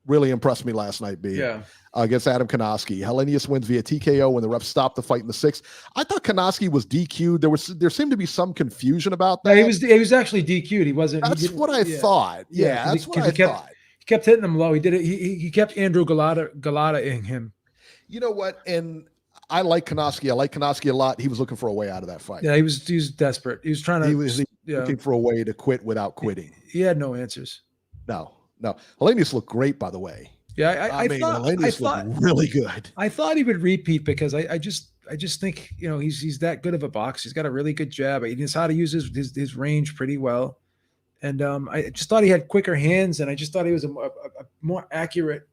really impressed me last night, B. Yeah. Against Adam Konoski. Helenius wins via TKO when the ref stopped the fight in the 6th. I thought Konoski was DQ'd. There seemed to be some confusion about that. No, he was actually DQ'd. He wasn't. That's what I thought. Yeah, that's what I thought. He kept hitting him low. He did it. He kept Andrew Galata-ing him. You know what? And I like Konoski. I like Konoski a lot. He was looking for a way out of that fight. Yeah, he was desperate. He was trying to. He was looking for a way to quit without quitting. He had no answers. No. Helenius looked great, by the way. Yeah, I mean, Helenius looked really good. I thought he would repeat because I just think, you know, he's that good of a boxer. He's got a really good jab. He knows how to use his range pretty well. And I just thought he had quicker hands, and I just thought he was a more accurate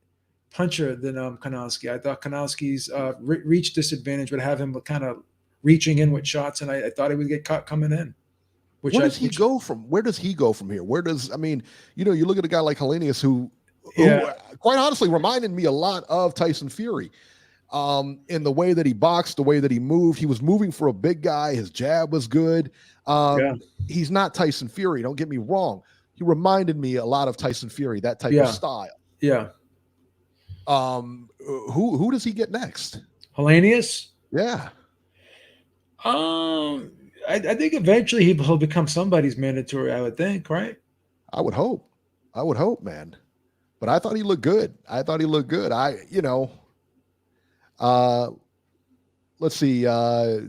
puncher than Konoski. I thought Konoski's reach disadvantage would have him kind of reaching in with shots, and I thought he would get caught coming in. Where does he go from here? You look at a guy like Helenius who quite honestly reminded me a lot of Tyson Fury in the way that he boxed, the way that he moved. He was moving for a big guy. His jab was good. He's not Tyson Fury. Don't get me wrong. He reminded me a lot of Tyson Fury, that type of style. Yeah. Who does he get next? Helenius? Yeah. I think eventually he'll become somebody's mandatory, I would think, right? I would hope, man. But I thought he looked good. Let's see.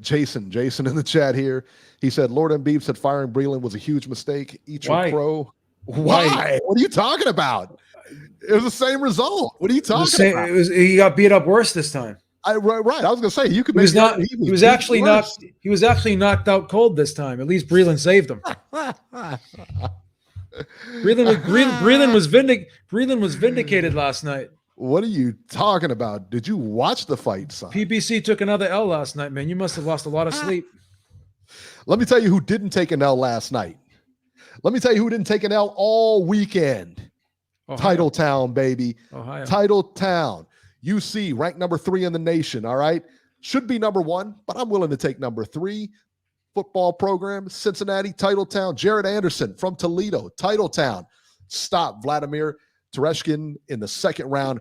Jason in the chat here. He said, Lord Embiid said firing Breland was a huge mistake. Eat your crow. Why? What are you talking about? It was the same result. What are you talking about? He got beat up worse this time. Right. I was gonna say you could. He was actually knocked out cold this time. At least Breland saved him. Breland was vindicated last night. What are you talking about? Did you watch the fight, son? PBC took another L last night, man. You must have lost a lot of sleep. Let me tell you who didn't take an L last night. Let me tell you who didn't take an L all weekend. Title Town, baby. Ohio. Title Town. UC, ranked number 3 in the nation, all right? Should be number 1, but I'm willing to take number 3. Football program, Cincinnati, Title Town. Jared Anderson from Toledo, Title Town. Stop Vladimir Tereshkin in the second round.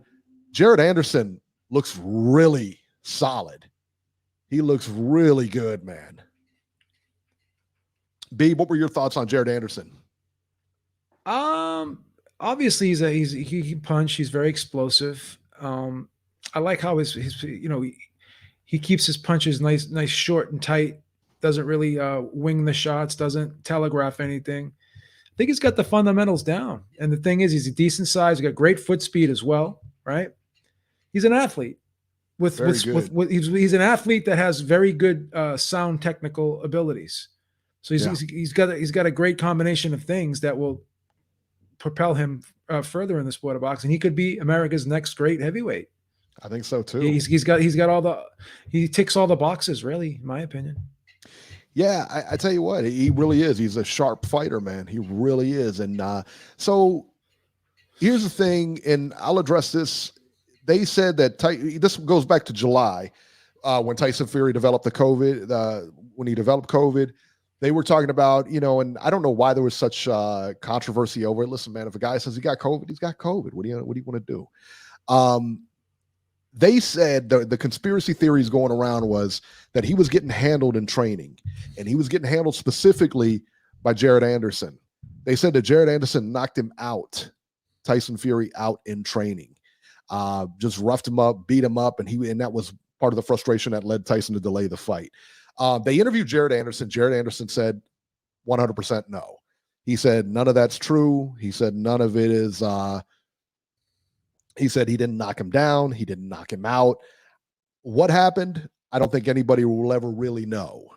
Jared Anderson looks really solid. He looks really good, man. B, what were your thoughts on Jared Anderson? Obviously he punch. He's very explosive. I like how his he keeps his punches nice, short and tight. Doesn't really wing the shots. Doesn't telegraph anything. I think he's got the fundamentals down. And the thing is, he's a decent size. He's got great foot speed as well, right? He's an athlete. He's an athlete that has very good sound technical abilities. So he's got a great combination of things that will propel him further in the sport of boxing. He could be America's next great heavyweight. I think so too. He ticks all the boxes, really, in my opinion. Yeah, I tell you what, he really is. He's a sharp fighter, man. He really is. And so here's the thing, and I'll address this. They said that this goes back to July when Tyson Fury developed the COVID. When he developed COVID, they were talking about, and I don't know why there was such controversy over it. Listen, man, if a guy says he got COVID, he's got COVID. What do you want to do? They said the conspiracy theories going around was that he was getting handled in training, and he was getting handled specifically by Jared Anderson. They said that Jared Anderson knocked him out, Tyson Fury out in training, just roughed him up, beat him up, and that was part of the frustration that led Tyson to delay the fight. They interviewed Jared Anderson. Jared Anderson said 100% no. He said none of that's true. He said none of it is. He said he didn't knock him down. He didn't knock him out. What happened? I don't think anybody will ever really know.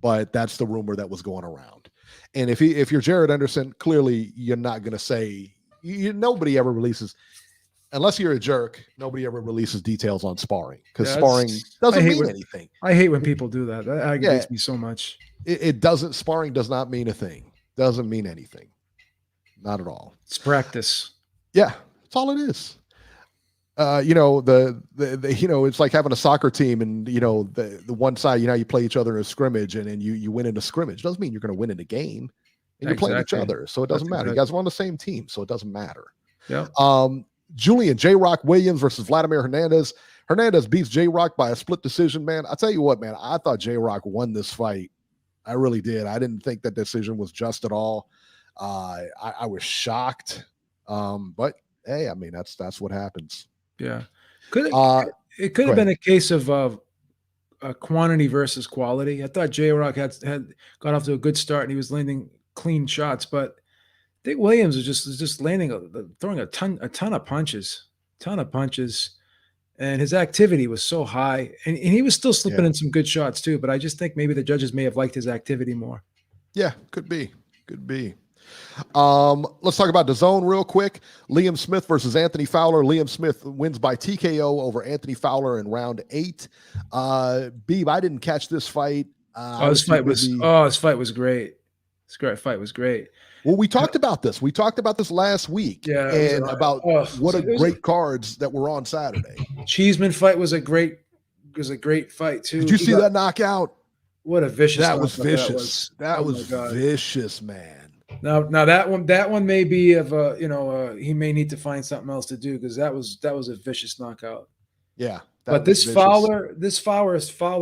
But that's the rumor that was going around. And if you're Jared Anderson, clearly you're not going to say. Nobody ever releases, unless you're a jerk. Nobody ever releases details on sparring because sparring doesn't mean anything. I hate when people do that. That aggravates me so much. It doesn't. Sparring does not mean a thing. Doesn't mean anything. Not at all. It's practice. Yeah, that's all it is. It's like having a soccer team, and the one side, you play each other in a scrimmage, and then you win in a scrimmage. Doesn't mean you're going to win in a game. And you're playing each other, so it doesn't matter. You guys are on the same team, so it doesn't matter. Yeah. Julian J-Rock Williams versus Vladimir Hernandez. Hernandez beats J-Rock by a split decision, man. I tell you what, man, I thought J-Rock won this fight. I really did. I didn't think that decision was just at all. I was shocked. But hey, I mean, that's what happens. Yeah. It could have been a case of quantity versus quality. I thought J-Rock had got off to a good start and he was landing clean shots, but Dick Williams was just throwing a ton of punches, and his activity was so high, and he was still slipping in some good shots too. But I just think maybe the judges may have liked his activity more. Yeah, could be. Let's talk about DAZN real quick. Liam Smith versus Anthony Fowler. Liam Smith wins by TKO over Anthony Fowler in round 8. Beeb, I didn't catch this fight. This fight was great. This fight was great. Well, we talked about this. We talked about this last week. Yeah, and about what a great cards that were on Saturday. Cheeseman fight was a great fight too. Did you see that knockout? What a vicious! That was vicious. That was vicious, man. Now that one may be of he may need to find something else to do because that was a vicious knockout. Yeah, but this Fowler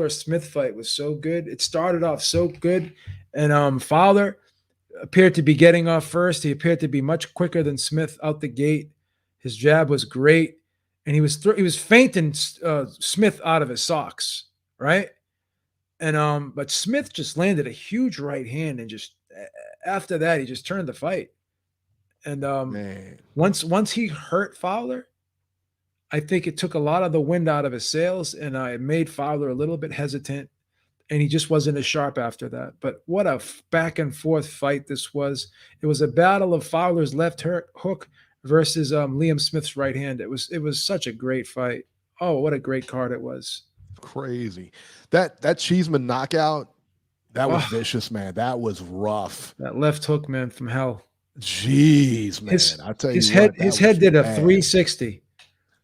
Smith fight was so good. It started off so good, and Fowler appeared to be getting off first. He appeared to be much quicker than Smith out the gate. His jab was great, and he was feinting Smith out of his socks, right? And but Smith just landed a huge right hand, and just after that he just turned the fight. And once he hurt Fowler, I think it took a lot of the wind out of his sails, and it made Fowler a little bit hesitant. And he just wasn't as sharp after that. But what a back and forth fight this was. It was a battle of Fowler's left hook versus Liam Smith's right hand. It was such a great fight. Oh, what a great card it was. Crazy. That Cheeseman knockout, that was vicious, man. That was rough. That left hook, man, from hell. Jeez, man. I tell you his head did a 360.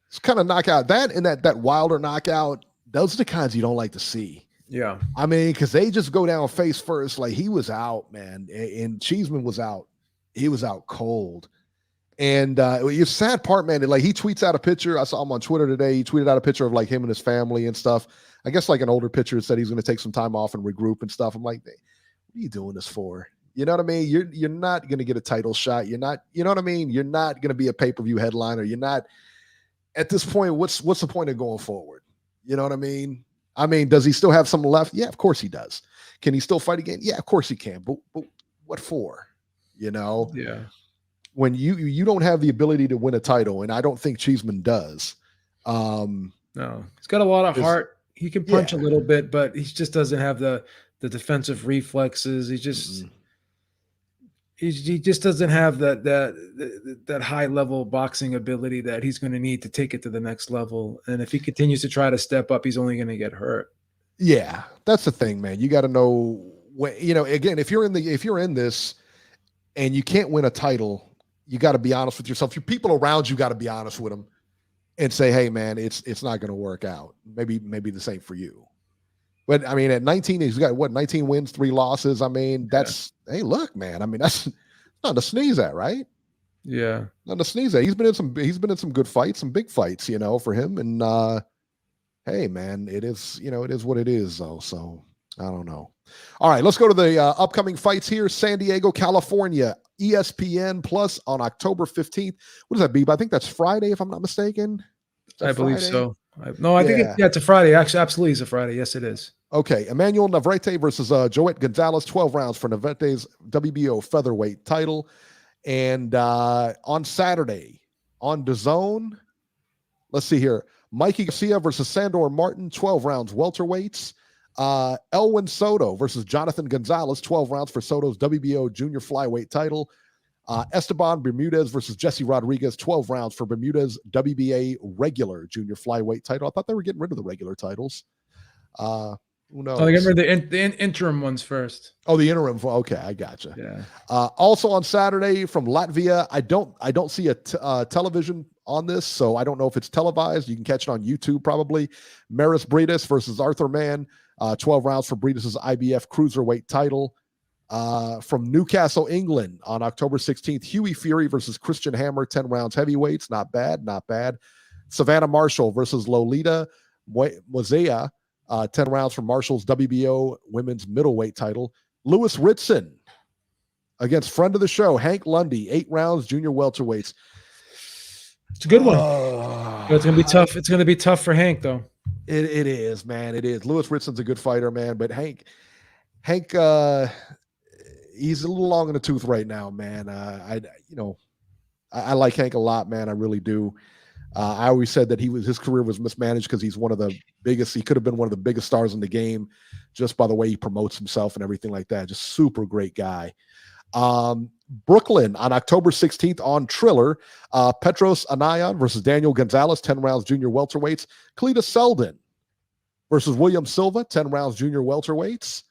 It's kind of knockout. That and that Wilder knockout, those are the kinds you don't like to see. Yeah. I mean, because they just go down face first. Like, he was out, man. And Cheeseman was out. He was out cold. And the sad part, man, like, he tweets out a picture. I saw him on Twitter today. He tweeted out a picture of, like, him and his family and stuff. I guess, like, an older picture said he's going to take some time off and regroup and stuff. I'm like, what are you doing this for? You know what I mean? You're not going to get a title shot. You're not, you know what I mean? You're not going to be a pay-per-view headliner. You're not, at this point, what's the point of going forward? You know what I mean? Does he still have something left? Yeah, of course he does. Can he still fight again? Yeah, of course he can. But what for? You know? Yeah. When you don't have the ability to win a title, and I don't think Cheeseman does. No, he's got a lot of heart. He can punch a little bit, but he just doesn't have the defensive reflexes. He just he just doesn't have that high level boxing ability that he's going to need to take it to the next level. And if he continues to try to step up, he's only going to get hurt. Yeah, that's the thing, man. You got to know when, again, if you're in this and you can't win a title, you got to be honest with yourself. Your people around you got to be honest with them and say, hey, man, it's not going to work out. Maybe the same for you. But at 19, he's got 19 wins, 3 losses. Hey, look, man. That's not to sneeze at, right? Yeah, not to sneeze at. He's been in some good fights, some big fights, for him. And hey, man, it is what it is, though. So I don't know. All right, let's go to the upcoming fights here. San Diego, California, ESPN Plus on October 15th. What does that be? I think that's Friday, if I'm not mistaken. I believe so. I think it's a Friday. Actually, absolutely, it's a Friday. Yes, it is. Okay, Emmanuel Navarrete versus Joet Gonzalez, 12 rounds for Navarrete's WBO featherweight title. And on Saturday, on DAZN, let's see here, Mikey Garcia versus Sandor Martin, 12 rounds welterweights. Elwin Soto versus Jonathan Gonzalez, 12 rounds for Soto's WBO junior flyweight title. Esteban Bermudez versus Jesse Rodriguez, 12 rounds for Bermudez WBA regular junior flyweight title. I thought they were getting rid of the regular titles. Who knows? I remember the interim ones first. Oh, the interim. Okay, I gotcha. Yeah. Also on Saturday from Latvia, I don't see a television on this, so I don't know if it's televised. You can catch it on YouTube probably. Maris Briedis versus Arthur Mann, 12 rounds for Briedis' IBF cruiserweight title. From Newcastle, England on October 16th, Huey Fury versus Christian Hammer, 10 rounds heavyweights. Not bad. Savannah Marshall versus Lolita Mozea, 10 rounds for Marshall's WBO women's middleweight title. Lewis Ritson against friend of the show, Hank Lundy, 8 rounds junior welterweights. It's a good one. But it's going to be tough. It's going to be tough for Hank, though. It is, man. It is. Lewis Ritson's a good fighter, man. But Hank, he's a little long in the tooth right now, man. I like Hank a lot, man. I really do. I always said that his career was mismanaged because he's one of the biggest. He could have been one of the biggest stars in the game, just by the way he promotes himself and everything like that. Just super great guy. Brooklyn on October 16th on Triller. Petros Anayan versus Daniel Gonzalez, 10 rounds junior welterweights. Cletus Selden versus William Silva, 10 rounds junior welterweights.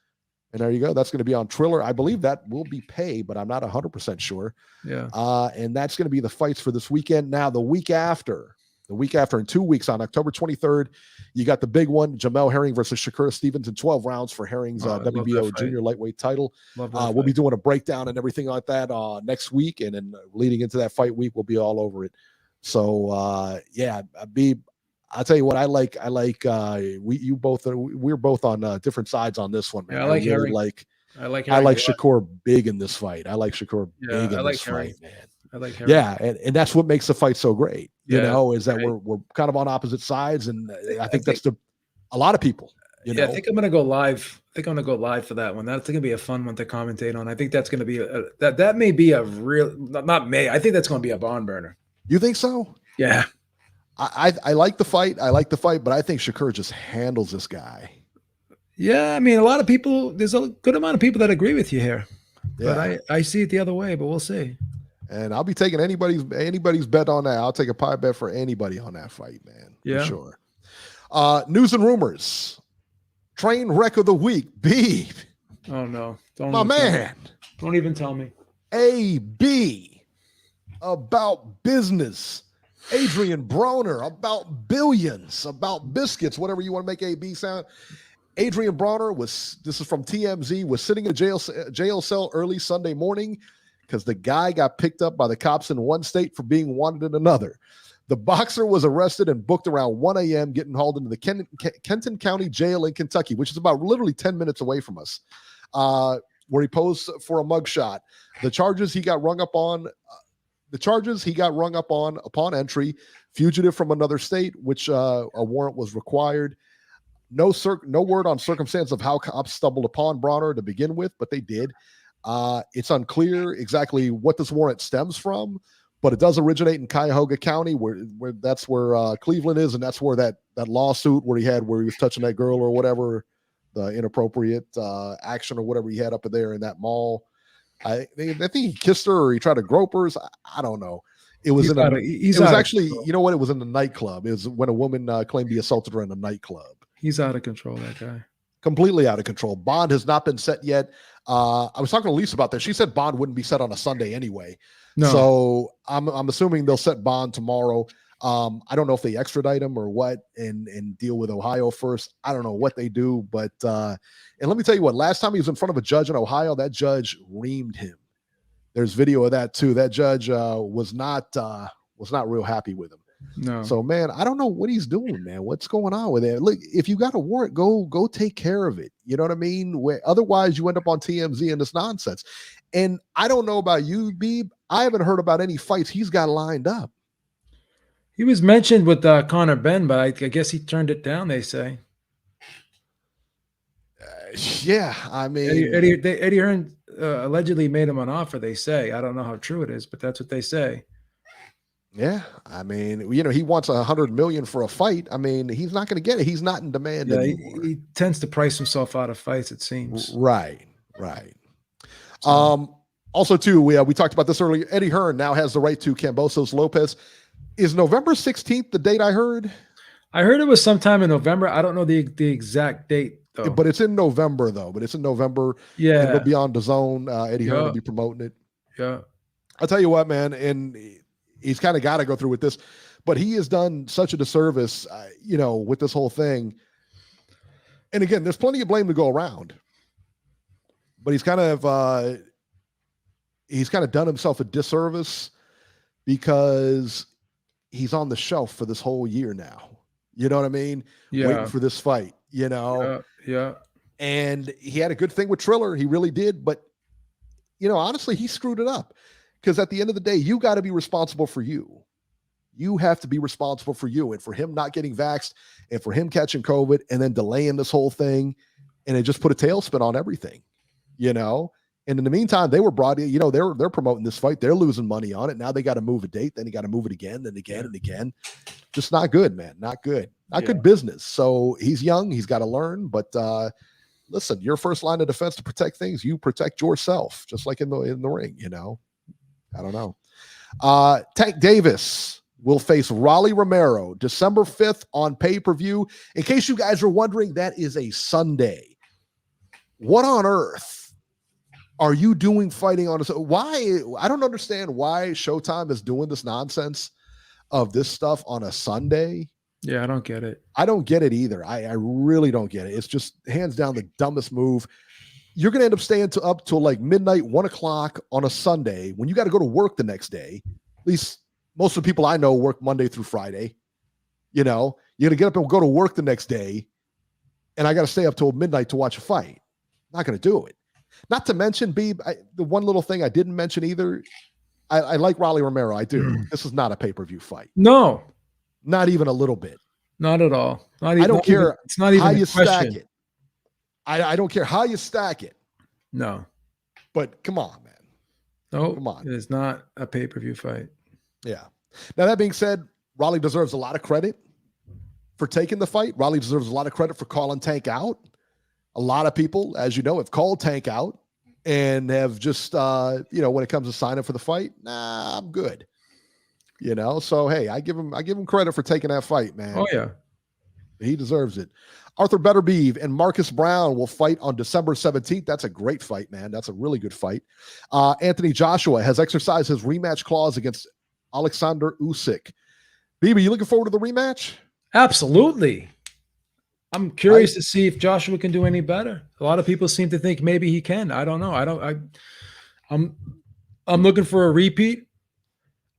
And there you go. That's going to be on Triller. I believe that will be pay, but I'm not 100% sure. Yeah. And that's going to be the fights for this weekend. Now, the week after in 2 weeks on October 23rd, you got the big one, Jamel Herring versus Shakur Stevens in 12 rounds for Herring's WBO junior lightweight title. We'll be doing a breakdown and everything like that next week. And then leading into that fight week, we'll be all over it. So, I'll tell you what I like. We're both on different sides on this one, man. Yeah, I like Herring. I like Shakur big in this fight. I like Shakur big in this fight, man. I like Herring. Yeah, and that's what makes the fight so great. You know, is that we're kind of on opposite sides, and I think that's a lot of people. You know? I think I'm gonna go live. I think I'm gonna go live for that one. That's gonna be a fun one to commentate on. I think that's gonna be that may be a real I think that's gonna be a barn burner. You think so? Yeah. I like the fight. But I think Shakur just handles this guy. Yeah, I mean, a lot of people. There's a good amount of people that agree with you here, yeah. But I see it the other way. But we'll see. And I'll be taking anybody's bet on that. I'll take a pie bet for anybody on that fight, man. Yeah, for sure. News and rumors. Train wreck of the week. B. Oh no, my man. Don't even tell me. AB about business. Adrian Broner about billions, about biscuits, whatever you want to make AB sound. Adrian Broner this is from TMZ, was sitting in a jail cell early Sunday morning because the guy got picked up by the cops in one state for being wanted in another. The boxer was arrested and booked around 1 a.m., getting hauled into the Kenton County Jail in Kentucky, which is about literally 10 minutes away from us, where he posed for a mugshot. The charges he got rung up on upon entry, fugitive from another state, which a warrant was required. No word on circumstance of how cops stumbled upon Broner to begin with, but they did. It's unclear exactly what this warrant stems from, but it does originate in Cuyahoga County, where that's where Cleveland is, and that's where that lawsuit where he was touching that girl or whatever, the inappropriate action or whatever he had up there in that mall. I think he kissed her or he tried to grope her. I don't know. It was it was actually, you know what? It was in the nightclub. It was when a woman claimed he assaulted her in a nightclub. He's out of control, that guy. Completely out of control. Bond has not been set yet. I was talking to Lisa about that. She said bond wouldn't be set on a Sunday anyway. No. So I'm assuming they'll set bond tomorrow. I don't know if they extradite him or what and deal with Ohio first. I don't know what they do, but and let me tell you what, last time he was in front of a judge in Ohio, that judge reamed him. There's video of that too. That judge was not real happy with him. No. So man, I don't know what he's doing, man. What's going on with it? Look, if you got a warrant, go take care of it. You know what I mean? Otherwise you end up on TMZ and this nonsense. And I don't know about you, Beeb. I haven't heard about any fights he's got lined up. He was mentioned with Conor Benn, but I guess he turned it down, they say. Yeah, I mean, Eddie Hearn allegedly made him an offer, they say. I don't know how true it is, but that's what they say. Yeah, I mean, he wants $100 million for a fight. I mean, he's not going to get it. He's not in demand anymore. He tends to price himself out of fights, it seems. Right. Also, too, we talked about this earlier. Eddie Hearn now has the right to Kambosos Lopez. Is November 16th the date I heard? I heard it was sometime in November. I don't know the exact date, though. But it's in November, Yeah. And it'll be on DAZN. Eddie Hearn will be promoting it. Yeah. I'll tell you what, man, and he's kind of got to go through with this, but he has done such a disservice, with this whole thing. And again, there's plenty of blame to go around, but he's kind of done himself a disservice because he's on the shelf for this whole year now. You know what I mean? Yeah. Waiting for this fight, Yeah. And he had a good thing with Triller. He really did. But, honestly, he screwed it up because at the end of the day, you got to be responsible for you. You have to be responsible for you. And for him not getting vaxxed and for him catching COVID and then delaying this whole thing, and it just put a tailspin on everything, And in the meantime, they were brought in, they're promoting this fight. They're losing money on it. Now they got to move a date. Then you got to move it again and again and again. Just not good, man. Not good. Not good business. So he's young. He's got to learn. But listen, your first line of defense to protect things, you protect yourself, just like in the ring, I don't know. Tank Davis will face Rolly Romero December 5th on pay-per-view. In case you guys are wondering, that is a Sunday. What on earth are you doing fighting on a why? I don't understand why Showtime is doing this nonsense of this stuff on a Sunday. Yeah, I don't get it. I don't get it either. I really don't get it. It's just hands down the dumbest move. You're going to end up staying up till like midnight, 1 o'clock on a Sunday when you got to go to work the next day. At least most of the people I know work Monday through Friday. You're going to get up and go to work the next day, and I got to stay up till midnight to watch a fight. Not going to do it. Not to mention, Beeb, the one little thing I didn't mention either, I like Rolly Romero. I do. This is not a pay-per-view fight. No. Not even a little bit. Not at all. I don't care it's not even how a you question. stack it. I don't care how you stack it. No. But come on, man. No, come on. It is not a pay-per-view fight. Yeah. Now, that being said, Rolly deserves a lot of credit for taking the fight. Rolly deserves a lot of credit for calling Tank out. A lot of people, as you know, have called Tank out and have just, when it comes to signing for the fight, nah, I'm good. So hey, I give him credit for taking that fight, man. Oh yeah, he deserves it. Arthur Betterbeeve and Marcus Brown will fight on December 17th. That's a great fight, man. That's a really good fight. Anthony Joshua has exercised his rematch clause against Alexander Usyk. Beebe, you looking forward to the rematch? Absolutely. I'm curious to see if Joshua can do any better. A lot of people seem to think maybe he can. I don't know. I'm looking for a repeat.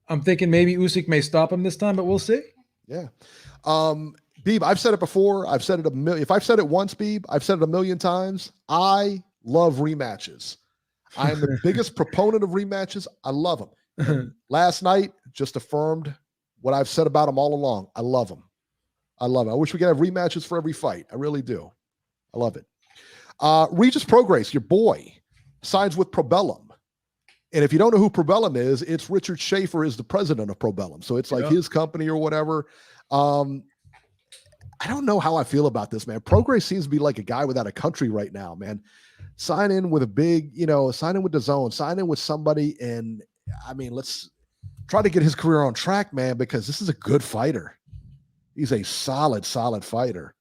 I'm thinking maybe Usyk may stop him this time, but we'll see. Yeah. Beeb, I've said it before. I've said it if I've said it once, Beeb, I've said it a million times. I love rematches. I am the biggest proponent of rematches. I love them. Last night just affirmed what I've said about them all along. I love them. I love it. I wish we could have rematches for every fight. I really do. I love it. Regis Prograis, your boy, signs with Probellum. And if you don't know who Probellum is, it's Richard Schaefer is the president of Probellum. So it's like his company or whatever. I don't know how I feel about this, man. Prograis seems to be like a guy without a country right now, man. Sign in with a big, sign in with DAZN, sign in with somebody. And let's try to get his career on track, man, because this is a good fighter. He's a solid fighter.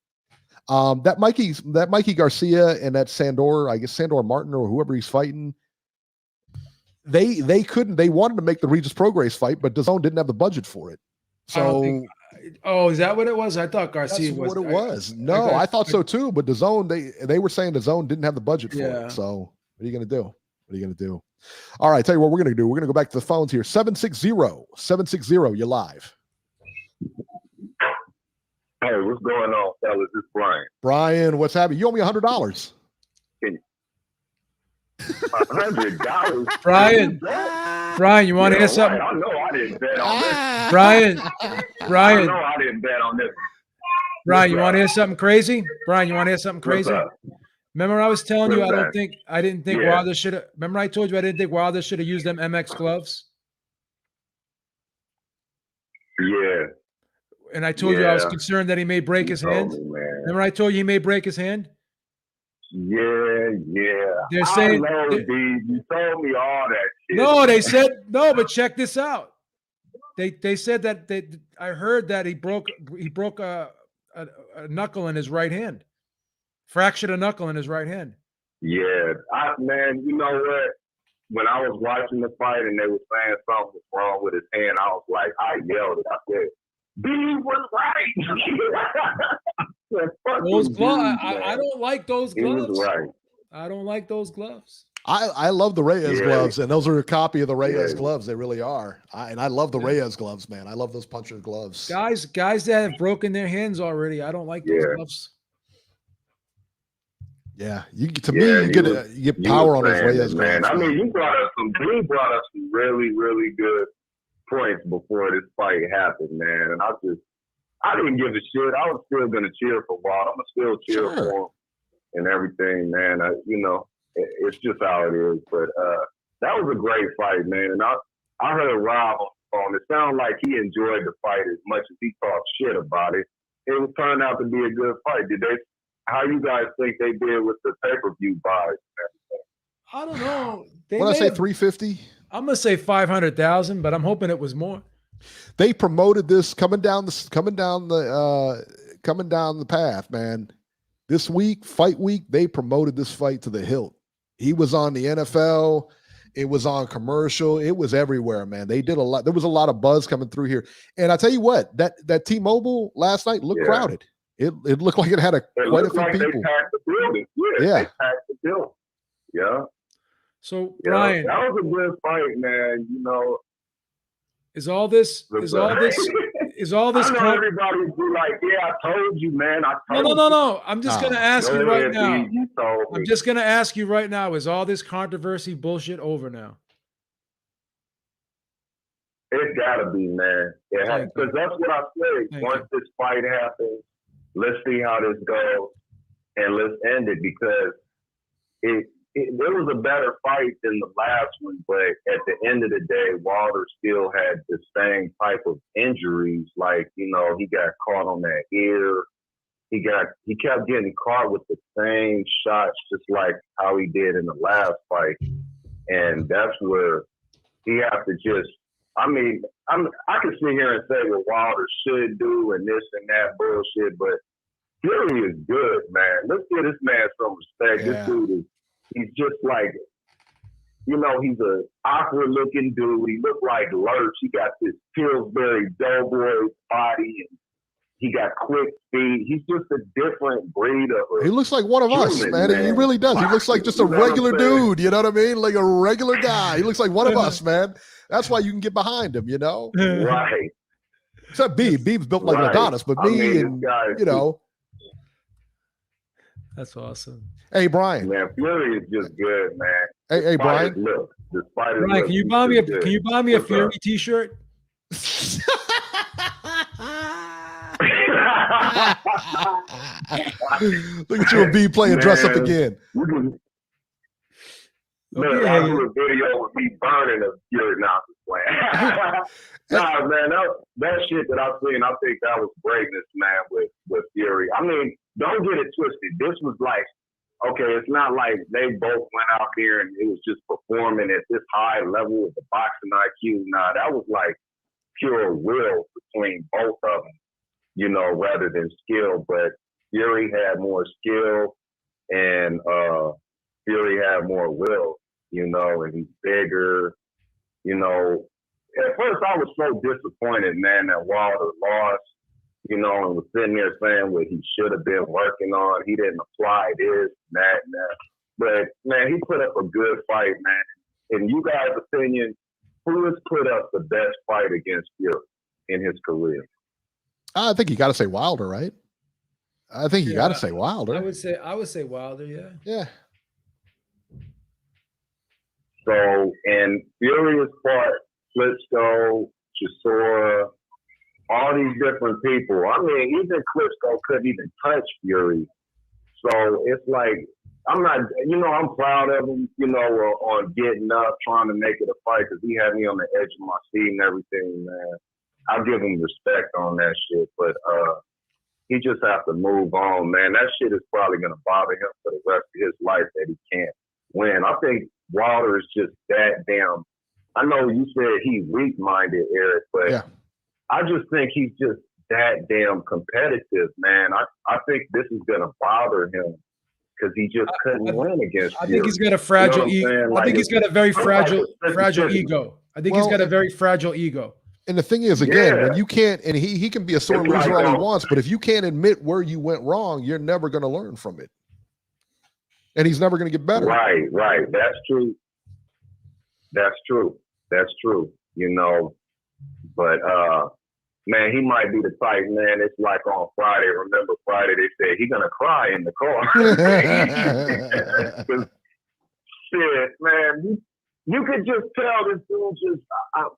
That Mikey Garcia and that Sandor, I guess Sandor Martin or whoever he's fighting, they wanted to make the Regis Prograis fight, but DAZN didn't have the budget for it. So is that what it was? I thought Garcia was what it was. No, I thought so too, but DAZN, they were saying DAZN didn't have the budget for it. So what are you gonna do? All right, tell you what we're gonna do. We're gonna go back to the phones here. 760, you're live. Hey, what's going on, fellas? It's Brian. Brian, what's happening? You owe me $100. $100. Brian, you want to hear something? I know I didn't bet on this. Brian, I know I didn't bet on this. Brian, you want to hear something crazy? Remember I was telling you I didn't think Wilder should have. Remember I told you I didn't think Wilder should have used them MX gloves? Yeah. And I told you I was concerned that he may break his hand. Remember I told you he may break his hand? Yeah. They're saying you told me all that shit. No, they said no, but check this out. They said that I heard that he broke a knuckle in his right hand. Fractured a knuckle in his right hand. Yeah. Man, you know what? When I was watching the fight and they were saying something was wrong with his hand, I was like, I yelled it. I said, B was right. Those gloves, I don't like those gloves. He was right. I don't like those gloves. I love the Reyes gloves, and those are a copy of the Reyes gloves. They really are. I love the Reyes gloves, man. I love those puncher gloves. Guys that have broken their hands already, I don't like those gloves. Yeah, you get power on those Reyes gloves. Man, I mean, he brought us some really, really good points before this fight happened, man. And I didn't give a shit. I was still gonna cheer for Wilder. I'm gonna still cheer for him and everything, man. It's just how it is. But that was a great fight, man. And I heard Rob on the phone. It sounded like he enjoyed the fight as much as he talked shit about it. It turned out to be a good fight. How you guys think they did with the pay-per-view buys? I don't know. What did I say, 350? I'm gonna say 500,000, but I'm hoping it was more. They promoted this coming down the path, man. This week, fight week, they promoted this fight to the hilt. He was on the NFL. It was on commercial. It was everywhere, man. They did a lot. There was a lot of buzz coming through here. And I tell you what, that T-Mobile last night looked crowded. It looked like it had quite a few people. They packed the building. Yeah, they packed the building. Yeah. So Brian, that was a good fight, man. You know, is all this? I know everybody would be like, "Yeah, I told you, man. I told you." No. I'm just gonna ask you right now. I'm just gonna ask you right now. Is all this controversy bullshit over now? It's gotta be, man. Because that's what I said. Once this fight happens, let's see how this goes, and let's end it because there was a better fight than the last one, but at the end of the day, Wilder still had the same type of injuries. Like, you know, he got caught on that ear. He kept getting caught with the same shots, just like how he did in the last fight. And that's where he has to just, I can sit here and say what Wilder should do and this and that bullshit, but Fury is good, man. Let's give this man some respect. This dude he's just like, you know, he's a awkward looking dude. He looked like Lurch. He got this Pillsbury Doughboy body and he got quick speed. He's just a different breed of He looks like one of us, man. He really does. He looks like just a regular dude, you know what I mean? Like a regular guy. He looks like one of us, man. That's why you can get behind him, you know? Right. Except Beeb's built like an Adonis, but you know. That's awesome. Hey, Brian. Man, Fury is just good, man. Hey, Brian. Brian, can you buy me a Fury t-shirt? Look at you and B playing dress up again. Man, I do a video with me burning a Fury playing. Nah, man, that shit that I've seen, I think that was greatness, man, with Fury. I mean, don't get it twisted. This was like, okay, it's not like they both went out there and it was just performing at this high level with the boxing IQ. Nah, that was like pure will between both of them, you know, rather than skill. But Fury had more skill and Fury had more will, you know, and he's bigger, you know. At first, I was so disappointed, man, that Wilder lost, you know, and was sitting there saying what he should have been working on. He didn't apply this, that, and that. But, man, he put up a good fight, man. In you guys' opinion, who has put up the best fight against Fury in his career? I think you got to say Wilder, right? I think you got to say Wilder. I would say Wilder, yeah. Yeah. So, and Fury has fought Klitschko, Chisora, all these different people. I mean, even Klitschko couldn't even touch Fury. So it's like, I'm proud of him, you know, on getting up, trying to make it a fight because he had me on the edge of my seat and everything, man. I'll give him respect on that shit, but he just has to move on, man. That shit is probably going to bother him for the rest of his life that he can't win. I think Wilder is just that damn. I know you said he's weak-minded, Eric, but I just think he's just that damn competitive, man. I think this is going to bother him because he just couldn't win against I think he's got a fragile ego. I think he's got a very fragile ego. I think he's got a very fragile ego. And the thing is, again, when you can't, and he can be a sore loser all he wants, but if you can't admit where you went wrong, you're never going to learn from it. And he's never going to get better. Right. That's true. That's true, you know. But, man, he might be the type, man. It's like on Friday. Remember Friday, they said he's going to cry in the car. Shit, man. you could just tell this dude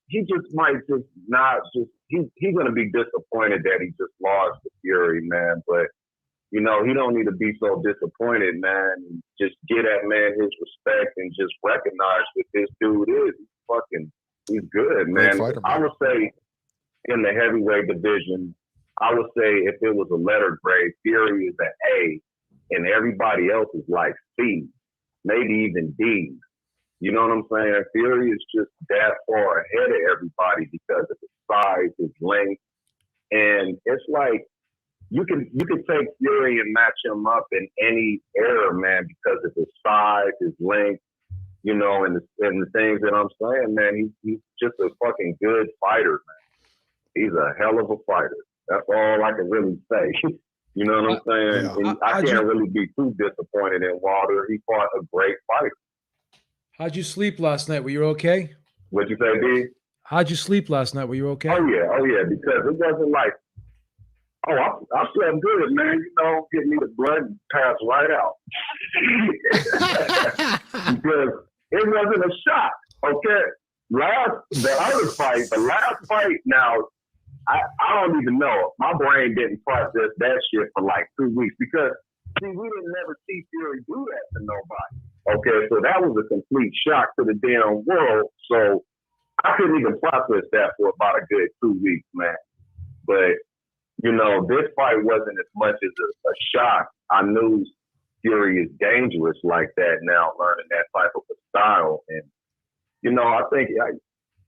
he just might just not just he's gonna be disappointed that he just lost to Fury, man. But you know, he don't need to be so disappointed, man. Just get that man his respect and just recognize what this dude is. He's good, man. Fighter, I would say in the heavyweight division, I would say if it was a letter grade, Fury is an A, and everybody else is like C, maybe even D. You know what I'm saying? Fury is just that far ahead of everybody because of his size, his length, and it's like you can take Fury and match him up in any era, man, because of his size, his length, you know, and the things that I'm saying, man. He's just a fucking good fighter, man. He's a hell of a fighter. That's all I can really say. You know what I'm saying? Yeah. And I can't really be too disappointed in Wilder. He fought a great fighter. How'd you sleep last night? Were you okay? What'd you say, D? How'd you sleep last night? Were you okay? Oh yeah, because it wasn't like, I slept good, man. You know, get me the blood pass right out. Because it wasn't a shot, okay? The last fight, now, I don't even know. My brain didn't process that shit for like 2 weeks because, see, we didn't never see Fury do that to nobody. Okay, so that was a complete shock to the damn world. So I couldn't even process that for about a good 2 weeks, man. But, you know, this fight wasn't as much as a shock. I knew Fury is dangerous like that now, learning that type of a style. And, you know, I think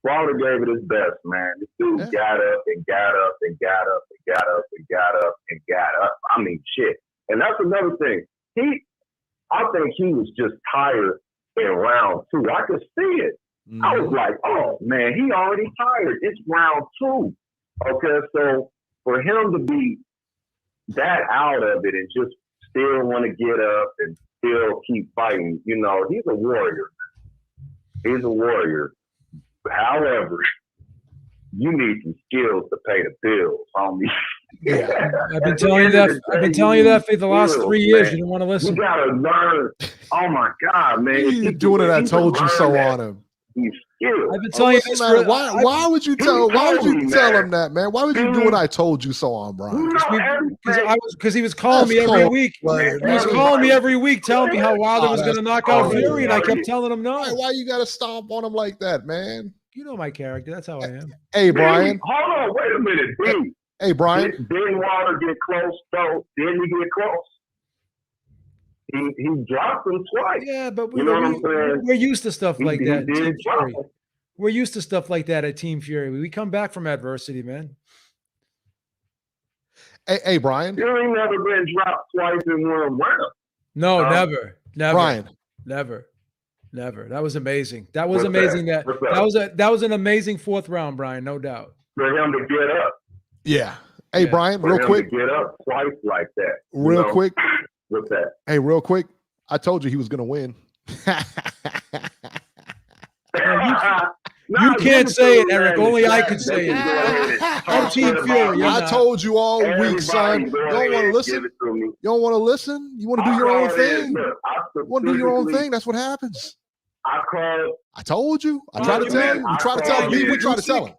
Fowler gave it his best, man. This dude got up and got up and got up and got up and got up and got up. I mean, shit. And that's another thing. I think he was just tired in round 2. I could see it. Mm-hmm. I was like, oh, man, he already tired. It's round 2. Okay, so for him to be that out of it and just still want to get up and still keep fighting, you know, he's a warrior. He's a warrior. However, you need some skills to pay the bills, homie. Yeah, I've been telling you that. I've been telling you that for the last 3 years. Man. You don't want to listen. You gotta learn. Oh my God, man! He's doing it. I told you so on him. He's skilled. I've been telling you this. Why would you tell? Why would you tell him that, man? Why would you do what I told you so on, Brian? Because he was calling me every week. He was calling me every week, telling me how Wilder was going to knock out Fury, and I kept telling him no. Why you got to stomp on him like that, man? You know my character. That's how I am. Hey, Brian. Hold on, wait a minute, dude. Hey, Brian. Didn't Wilder get close, though? Didn't he get close? He dropped him twice. Yeah, but you know what I'm saying? We're used to stuff like that. Team Fury. We're used to stuff like that at Team Fury. We come back from adversity, man. Hey, Brian. You ain't never been dropped twice in one round. No, never. Brian. Never. That was amazing. That was amazing. That was an amazing 4th round, Brian, no doubt. For him to get up. Yeah. Hey, Brian, real quick. To get up twice like that. Real quick. What's that? Hey, real quick. I told you he was going to win. You can't say it, Eric. Only I could say it. I'm Team Fury. I told you all week, son. You don't want to listen? You don't want to listen? You want to do your own thing? You want to do your own thing? That's what happens. I told you. I tried to tell you. You try to tell me. We try to tell him.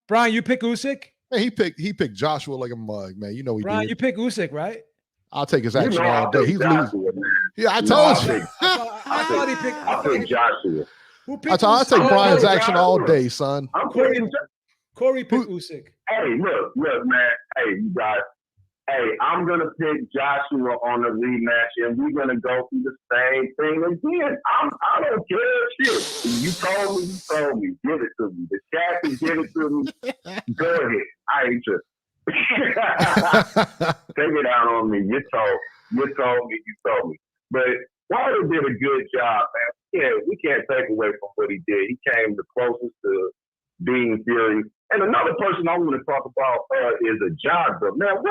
Brian, you pick Usyk? Man, he picked Joshua like a mug, man. You know he Brian, did. You pick Usyk, right? I'll take his action all day. He's losing. Yeah, I told you. I thought he picked. I picked Joshua. I'll take Brian's action all day, son. Corey picked Usyk. Hey, look, man. Hey, you guys. Hey, I'm gonna pick Joshua on the rematch, and we're gonna go through the same thing again. I don't care shit. You told me. Give it to me. The chat can give it to me. Go ahead. I ain't just take it out on me. You told me. But Wilder did a good job, man. Yeah, we can't take away from what he did. He came the closest to being Fury. And another person I want to talk about is a jogger. Man,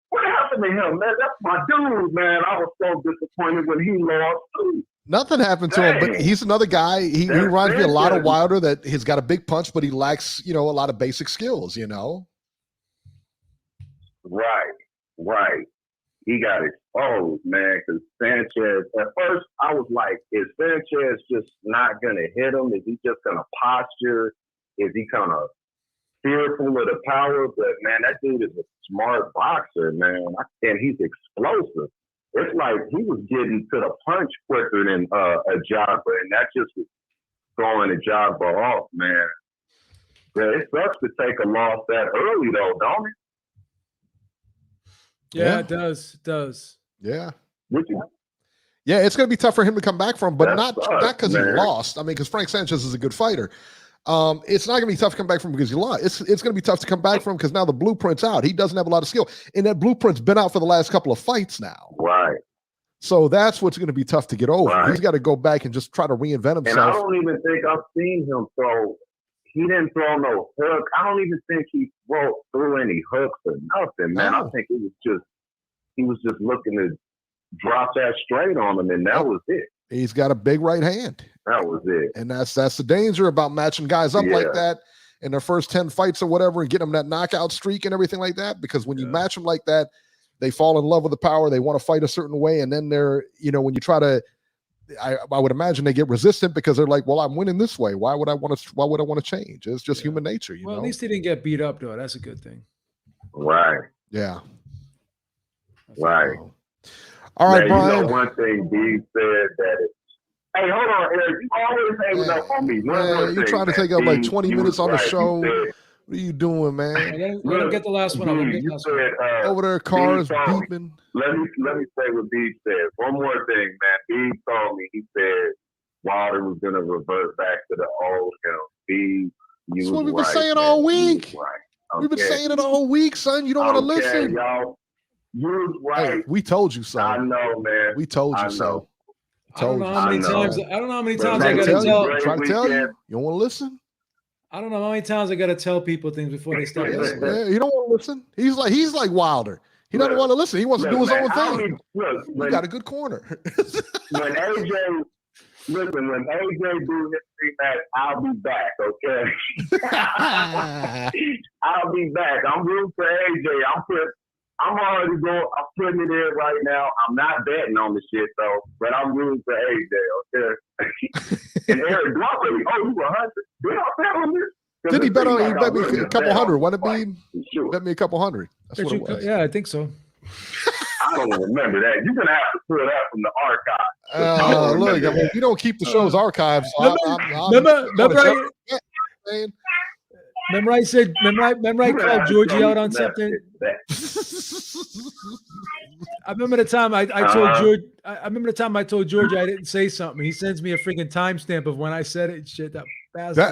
what happened to him, man? That's my dude, man. I was so disappointed when he lost too. Nothing happened to him, but he's another guy. He reminds me a lot of Wilder, that he's got a big punch, but he lacks, a lot of basic skills, Right. he got exposed, man, because Sanchez, at first I was like, is Sanchez just not going to hit him? Is he just going to posture? Is he kind of fearful of the power? But, man, that dude is a smart boxer, man, and he's explosive. It's like he was getting to the punch quicker than a jobber, and that just was throwing a jobber off, man. Yeah, it sucks to take a loss that early, though, don't it? Yeah, it does. It does. Yeah. Yeah, it's going to be tough for him to come back from, but not because he lost. I mean, because Frank Sanchez is a good fighter. It's not going to be tough to come back from because he lost. It's going to be tough to come back from because now the blueprint's out. He doesn't have a lot of skill. And that blueprint's been out for the last couple of fights now. Right. So that's what's going to be tough to get over. Right. He's got to go back and just try to reinvent himself. And I don't even think I've seen him throw. He didn't throw no hook. I don't even think he threw any hooks or nothing, man. I think he was just looking to drop that straight on him, and that was it. He's got a big right hand. That was it. And that's the danger about matching guys up like that in their first 10 fights or whatever and getting them that knockout streak and everything like that. Because when you match them like that, they fall in love with the power. They want to fight a certain way. And then they're, when you try to, I would imagine they get resistant because they're like, well, I'm winning this way. Why would I want to change? It's just human nature, Well, at least he didn't get beat up, though. That's a good thing. Right. Yeah. Right. All right, now, Brian. One thing B said that hey, hold on, Eric. You always hanging up on me. You're trying to take up like 20 minutes on the show. What are you doing, man? We're gonna get the last one. Over there, cars beeping. Let me say what B said. One more thing, man. B told me, he said Wilder was gonna revert back to the old him. B, that's what we've been saying all week. We've been saying it all week, son. You don't want to listen. Y'all. You're right. Hey, we told you so. I know, man. We told you so. I don't know how many times I gotta try to tell you. You don't want to listen? I don't know how many times I gotta tell people things before they start listening. Yeah, you don't want to listen. He's like Wilder. He doesn't want to listen. He wants to do his own thing. You got a good corner. When AJ do his rematch, I'll be back, okay? I'll be back. I'm rooting for AJ. I'm already going. I'm putting it in right now. I'm not betting on the shit though, but I'm rooting for AJ. Okay. And Eric, do I really owe you 100? Did I bet on this? Did he bet on? He bet me a couple hundred. What it be? Sure. Bet me a couple hundred. That's what it was. Yeah, I think so. I don't remember that. You're gonna have to pull that from the archive. Look, I mean, if you don't keep the show's archives, Remember I said, remember I called Georgie out on something? I remember the time I told George. I remember the time I told George I didn't say something. He sends me a freaking timestamp of when I said it. Shit, that's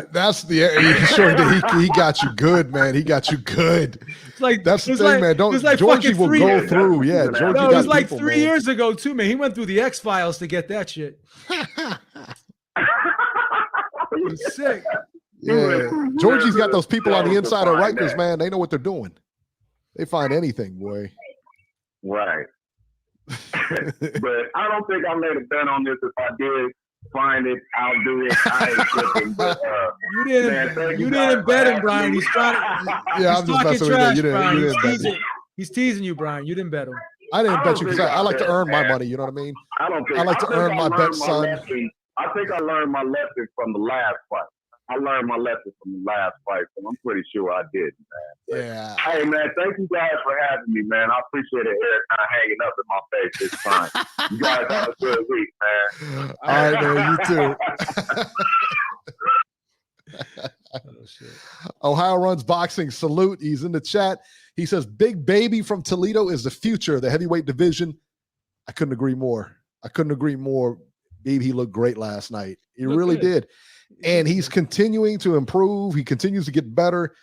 sure he got you good, man. He got you good. It's like that's the thing, man. Don't Georgie will go through. Yeah, Georgie. No, it was like 3 years ago too, man. He went through the X-Files to get that shit. Sick. Yeah, Georgie's got those people on the inside of Rikers, man. They know what they're doing. They find anything, boy. Right. But I don't think I made a bet on this. If I did find it, I'll do it. I ain't tripping. But you didn't bet him, Brian. He's trying to. Yeah, I'm just messing with you. You didn't. He's teasing you, Brian. You didn't bet him. I didn't bet you because I like to earn my money. You know what I mean? I like to earn my bet, son. I think I learned my lesson from the last fight. I learned my lesson from the last fight, so I'm pretty sure I did, man. But, yeah. Hey, man, thank you guys for having me, man. I appreciate it. Eric not hanging up in my face. It's fine. You guys have a good week, man. All right, man. You too. Oh, shit. Ohio Runs Boxing. Salute. He's in the chat. He says, Big Baby from Toledo is the future of the heavyweight division. I couldn't agree more. Baby, he looked great last night. He really did. And he's continuing to improve. He continues to get better.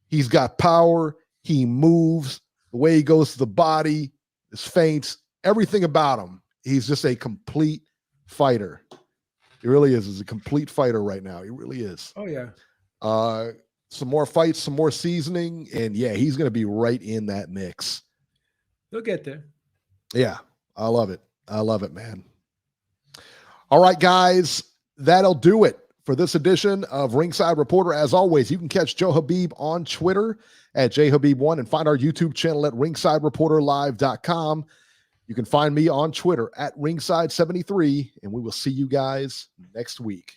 He's got power. He moves. The way he goes to the body, his feints, everything about him. He's just a complete fighter. He really is. He's a complete fighter right now. He really is. Oh, yeah. Some more fights, some more seasoning. And, yeah, he's going to be right in that mix. He'll get there. Yeah, I love it. I love it, man. All right, guys, that'll do it for this edition of Ringside Reporter. As always, you can catch Joe Habib on Twitter at JHabib1 and find our YouTube channel at ringsidereporterlive.com. You can find me on Twitter at Ringside73, and we will see you guys next week.